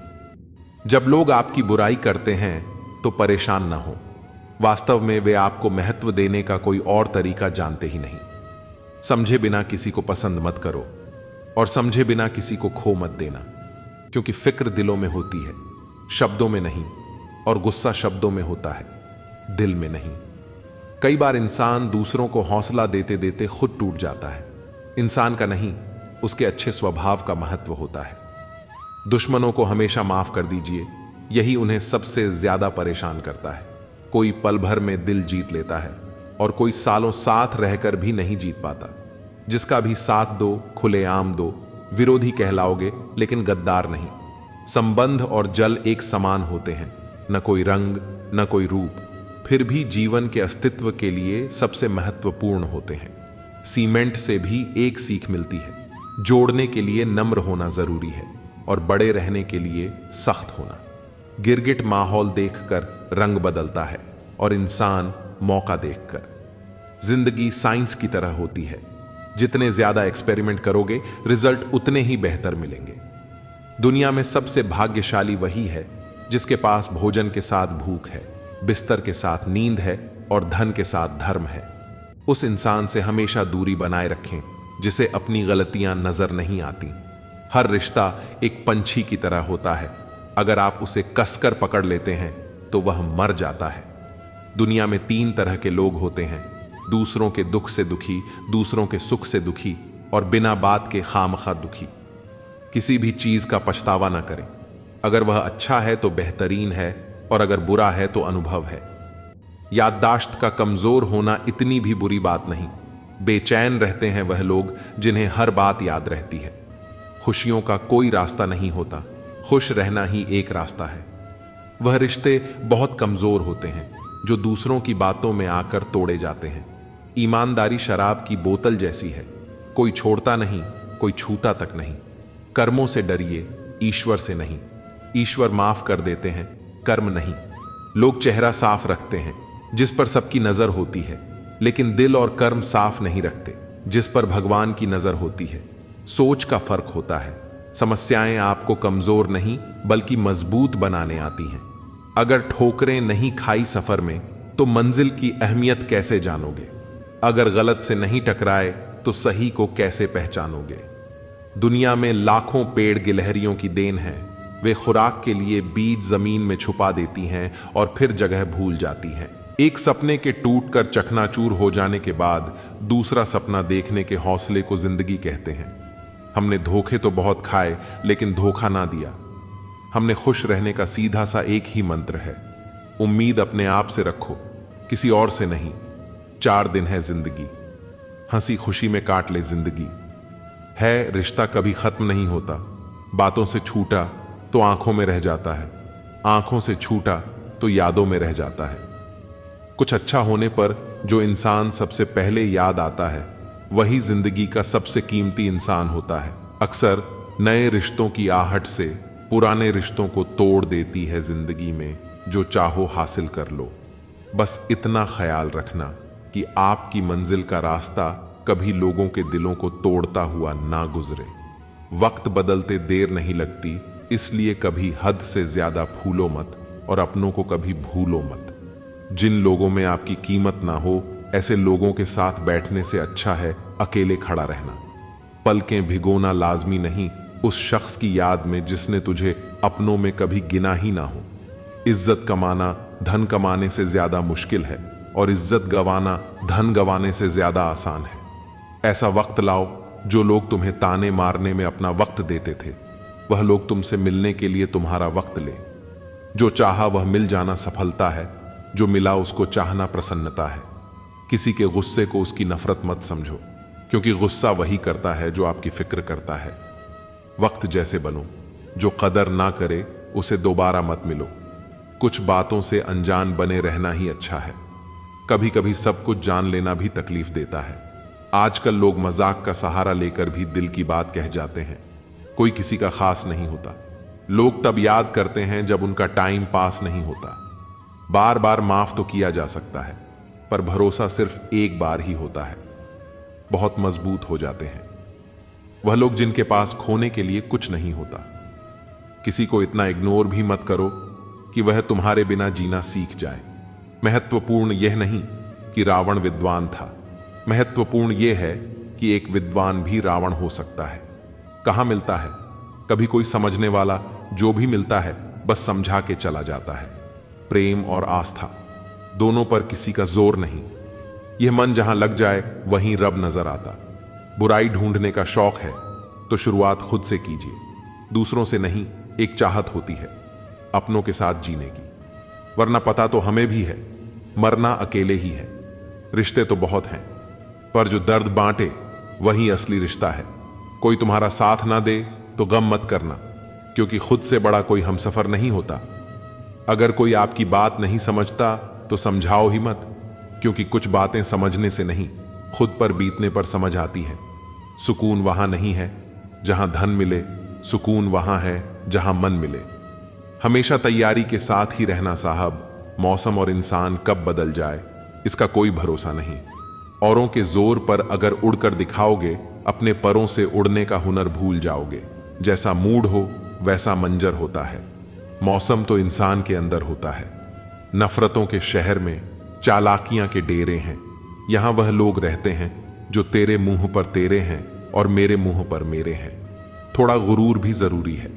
जब लोग आपकी बुराई करते हैं तो परेशान ना हो, वास्तव में वे आपको महत्व देने का कोई और तरीका जानते ही नहीं। समझे बिना किसी को पसंद मत करो और समझे बिना किसी को खो मत देना, क्योंकि फिक्र दिलों में होती है, शब्दों में नहीं, और गुस्सा शब्दों में होता है, दिल में नहीं। कई बार इंसान दूसरों को हौसला देते देते खुद टूट जाता है। इंसान का नहीं, उसके अच्छे स्वभाव का महत्व होता है। दुश्मनों को हमेशा माफ कर दीजिए, यही उन्हें सबसे ज्यादा परेशान करता है। कोई पल भर में दिल जीत लेता है और कोई सालों साथ रहकर भी नहीं जीत पाता। जिसका भी साथ दो, खुलेआम दो, विरोधी कहलाओगे लेकिन गद्दार नहीं। संबंध और जल एक समान होते हैं, न कोई रंग न कोई रूप, फिर भी जीवन के अस्तित्व के लिए सबसे महत्वपूर्ण होते हैं। सीमेंट से भी एक सीख मिलती है, जोड़ने के लिए नम्र होना जरूरी है और बड़े रहने के लिए सख्त होना। गिरगिट माहौल देखकर रंग बदलता है और इंसान मौका देखकर। जिंदगी साइंस की तरह होती है, जितने ज्यादा एक्सपेरिमेंट करोगे रिजल्ट उतने ही बेहतर मिलेंगे। दुनिया में सबसे भाग्यशाली वही है जिसके पास भोजन के साथ भूख है, बिस्तर के साथ नींद है और धन के साथ धर्म है। उस इंसान से हमेशा दूरी बनाए रखें जिसे अपनी गलतियां नजर नहीं आती। हर रिश्ता एक पंछी की तरह होता है, अगर आप उसे कसकर पकड़ लेते हैं तो वह मर जाता है। दुनिया में 3 तरह के लोग होते हैं, दूसरों के दुख से दुखी, दूसरों के सुख से दुखी और बिना बात के खामखा दुखी। किसी भी चीज का पछतावा ना करें, अगर वह अच्छा है तो बेहतरीन है और अगर बुरा है तो अनुभव है। याददाश्त का कमजोर होना इतनी भी बुरी बात नहीं। बेचैन रहते हैं वह लोग जिन्हें हर बात याद रहती है। खुशियों का कोई रास्ता नहीं होता, खुश रहना ही एक रास्ता है। वह रिश्ते बहुत कमजोर होते हैं जो दूसरों की बातों में आकर तोड़े जाते हैं। ईमानदारी शराब की बोतल जैसी है, कोई छोड़ता नहीं, कोई छूता तक नहीं। कर्मों से डरिए, ईश्वर से नहीं। ईश्वर माफ कर देते हैं, कर्म नहीं। लोग चेहरा साफ रखते हैं जिस पर सबकी नजर होती है, लेकिन दिल और कर्म साफ नहीं रखते जिस पर भगवान की नजर होती है। सोच का फर्क होता है। समस्याएं आपको कमजोर नहीं बल्कि मजबूत बनाने आती हैं। अगर ठोकरें नहीं खाई सफर में तो मंजिल की अहमियत कैसे जानोगे? अगर गलत से नहीं टकराए तो सही को कैसे पहचानोगे? दुनिया में लाखों पेड़ गिलहरियों की देन है। वे खुराक के लिए बीज जमीन में छुपा देती हैं और फिर जगह भूल जाती हैं। एक सपने के टूटकर चकनाचूर हो जाने के बाद दूसरा सपना देखने के हौसले को जिंदगी कहते हैं। हमने धोखे तो बहुत खाए लेकिन धोखा ना दिया। हमने खुश रहने का सीधा सा एक ही मंत्र है, उम्मीद अपने आप से रखो, किसी और से नहीं। 4 दिन है जिंदगी, हंसी खुशी में काट ले जिंदगी। है रिश्ता कभी खत्म नहीं होता, बातों से छूटा तो आंखों में रह जाता है, आंखों से छूटा तो यादों में रह जाता है। कुछ अच्छा होने पर जो इंसान सबसे पहले याद आता है वही जिंदगी का सबसे कीमती इंसान होता है। अक्सर नए रिश्तों की आहट से पुराने रिश्तों को तोड़ देती है जिंदगी में जो चाहो हासिल कर लो। बस इतना ख्याल रखना कि आपकी मंजिल का रास्ता कभी लोगों के दिलों को तोड़ता हुआ ना गुजरे। वक्त बदलते देर नहीं लगती, इसलिए कभी हद से ज्यादा फूलो मत और अपनों को कभी भूलो मत। जिन लोगों में आपकी कीमत ना हो, ऐसे लोगों के साथ बैठने से अच्छा है अकेले खड़ा रहना। पलकें भिगोना लाजमी नहीं उस शख्स की याद में जिसने तुझे अपनों में कभी गिना ही ना हो। इज्जत कमाना धन कमाने से ज्यादा मुश्किल है और इज्जत गंवाना धन गंवाने से ज्यादा आसान है। ऐसा वक्त लाओ जो लोग तुम्हें ताने मारने में अपना वक्त देते थे, वह लोग तुमसे मिलने के लिए तुम्हारा वक्त ले। जो चाहा वह मिल जाना सफलता है, जो मिला उसको चाहना प्रसन्नता है। किसी के गुस्से को उसकी नफरत मत समझो, क्योंकि गुस्सा वही करता है जो आपकी फिक्र करता है। वक्त जैसे बनो, जो कदर ना करे उसे दोबारा मत मिलो। कुछ बातों से अनजान बने रहना ही अच्छा है। कभी कभी सब कुछ जान लेना भी तकलीफ देता है। आजकल लोग मजाक का सहारा लेकर भी दिल की बात कह जाते हैं। कोई किसी का खास नहीं होता। लोग तब याद करते हैं जब उनका टाइम पास नहीं होता। बार बार माफ तो किया जा सकता है, पर भरोसा सिर्फ एक बार ही होता है। बहुत मजबूत हो जाते हैं वह लोग जिनके पास खोने के लिए कुछ नहीं होता। किसी को इतना इग्नोर भी मत करो कि वह तुम्हारे बिना जीना सीख जाए। महत्वपूर्ण यह नहीं कि रावण विद्वान था, महत्वपूर्ण यह है कि एक विद्वान भी रावण हो सकता है। कहां मिलता है कभी कोई समझने वाला, जो भी मिलता है बस समझा के चला जाता है। प्रेम और आस्था दोनों पर किसी का जोर नहीं। यह मन जहां लग जाए वहीं रब नजर आता। बुराई ढूंढने का शौक है तो शुरुआत खुद से कीजिए, दूसरों से नहीं। एक चाहत होती है अपनों के साथ जीने की, वरना पता तो हमें भी है मरना अकेले ही है। रिश्ते तो बहुत हैं, पर जो दर्द बांटे वही असली रिश्ता है। कोई तुम्हारा साथ ना दे तो गम मत करना, क्योंकि खुद से बड़ा कोई हमसफर नहीं होता। अगर कोई आपकी बात नहीं समझता तो समझाओ ही मत, क्योंकि कुछ बातें समझने से नहीं खुद पर बीतने पर समझ आती है। सुकून वहां नहीं है जहां धन मिले, सुकून वहां है जहां मन मिले। हमेशा तैयारी के साथ ही रहना साहब। मौसम और इंसान कब बदल जाए इसका कोई भरोसा नहीं। औरों के जोर पर अगर उड़कर दिखाओगे, अपने परों से उड़ने का हुनर भूल जाओगे। जैसा मूड हो वैसा मंजर होता है। मौसम तो इंसान के अंदर होता है। नफरतों के शहर में चालाकियां के डेरे हैं। यहां वह लोग रहते हैं जो तेरे मुंह पर तेरे हैं और मेरे मुंह पर मेरे हैं। थोड़ा गुरूर भी जरूरी है।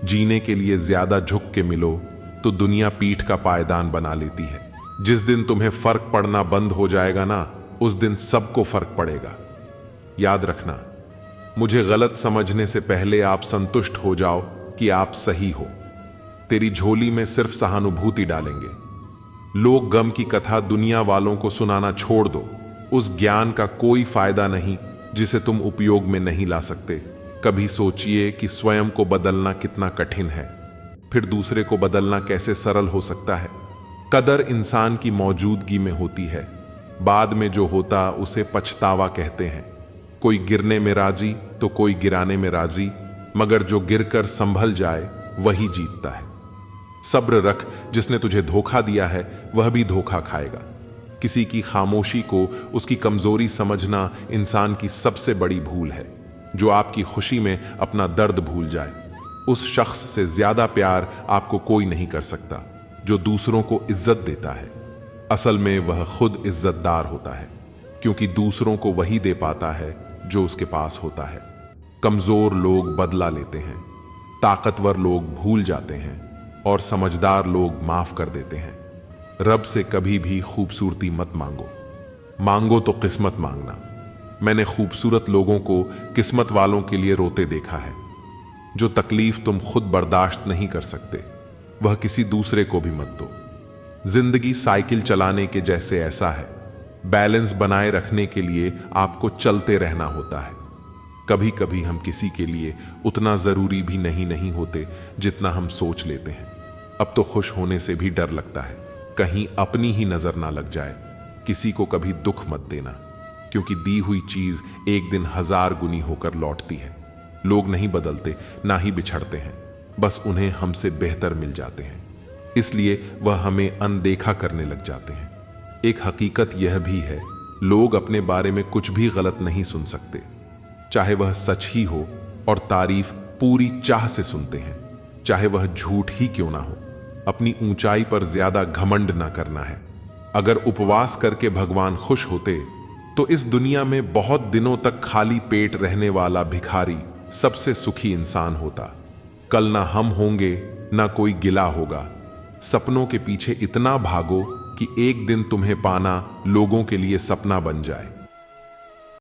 जीने के लिए ज्यादा झुक के मिलो तो दुनिया पीठ का पायदान बना लेती है। जिस दिन तुम्हें फर्क पड़ना बंद हो जाएगा ना, उस दिन सबको फर्क पड़ेगा। याद रखना, मुझे गलत समझने से पहले आप संतुष्ट हो जाओ कि आप सही हो। तेरी झोली में सिर्फ सहानुभूति डालेंगे। लोग गम की कथा दुनिया वालों को सुनाना छोड़ दो। उस ज्ञान का कोई फायदा नहीं जिसे तुम उपयोग में नहीं ला सकते। कभी सोचिए कि स्वयं को बदलना कितना कठिन है, फिर दूसरे को बदलना कैसे सरल हो सकता है। कदर इंसान की मौजूदगी में होती है, बाद में जो होता उसे पछतावा कहते हैं। कोई गिरने में राजी तो कोई गिराने में राजी, मगर जो गिरकर संभल जाए वही जीतता है। सब्र रख, जिसने तुझे धोखा दिया है वह भी धोखा खाएगा। किसी की खामोशी को उसकी कमजोरी समझना इंसान की सबसे बड़ी भूल है। जो आपकी खुशी में अपना दर्द भूल जाए, उस शख्स से ज्यादा प्यार आपको कोई नहीं कर सकता। जो दूसरों को इज्जत देता है, असल में वह खुद इज्जतदार होता है, क्योंकि दूसरों को वही दे पाता है जो उसके पास होता है। कमजोर लोग बदला लेते हैं, ताकतवर लोग भूल जाते हैं और समझदार लोग माफ कर देते हैं। रब से कभी भी खूबसूरती मत मांगो, मांगो तो किस्मत मांगना। मैंने खूबसूरत लोगों को किस्मत वालों के लिए रोते देखा है। जो तकलीफ तुम खुद बर्दाश्त नहीं कर सकते, वह किसी दूसरे को भी मत दो। जिंदगी साइकिल चलाने के जैसे ऐसा है, बैलेंस बनाए रखने के लिए आपको चलते रहना होता है। कभी कभी हम किसी के लिए उतना जरूरी भी नहीं होते जितना हम सोच लेते हैं। अब तो खुश होने से भी डर लगता है। कहीं अपनी ही नजर ना लग जाए। किसी को कभी दुख मत देना, क्योंकि दी हुई चीज एक दिन 1000 गुनी होकर लौटती है। लोग नहीं बदलते, ना ही बिछड़ते हैं, बस उन्हें हमसे बेहतर मिल जाते हैं, इसलिए वह हमें अनदेखा करने लग जाते हैं। एक हकीकत यह भी है, लोग अपने बारे में कुछ भी गलत नहीं सुन सकते, चाहे वह सच ही हो, और तारीफ पूरी चाह से सुनते हैं, चाहे वह झूठ ही क्यों ना हो। अपनी ऊंचाई पर ज्यादा घमंड ना करना है। अगर उपवास करके भगवान खुश होते तो इस दुनिया में बहुत दिनों तक खाली पेट रहने वाला भिखारी सबसे सुखी इंसान होता। कल ना हम होंगे, ना कोई गिला होगा। सपनों के पीछे इतना भागो कि एक दिन तुम्हें पाना लोगों के लिए सपना बन जाए।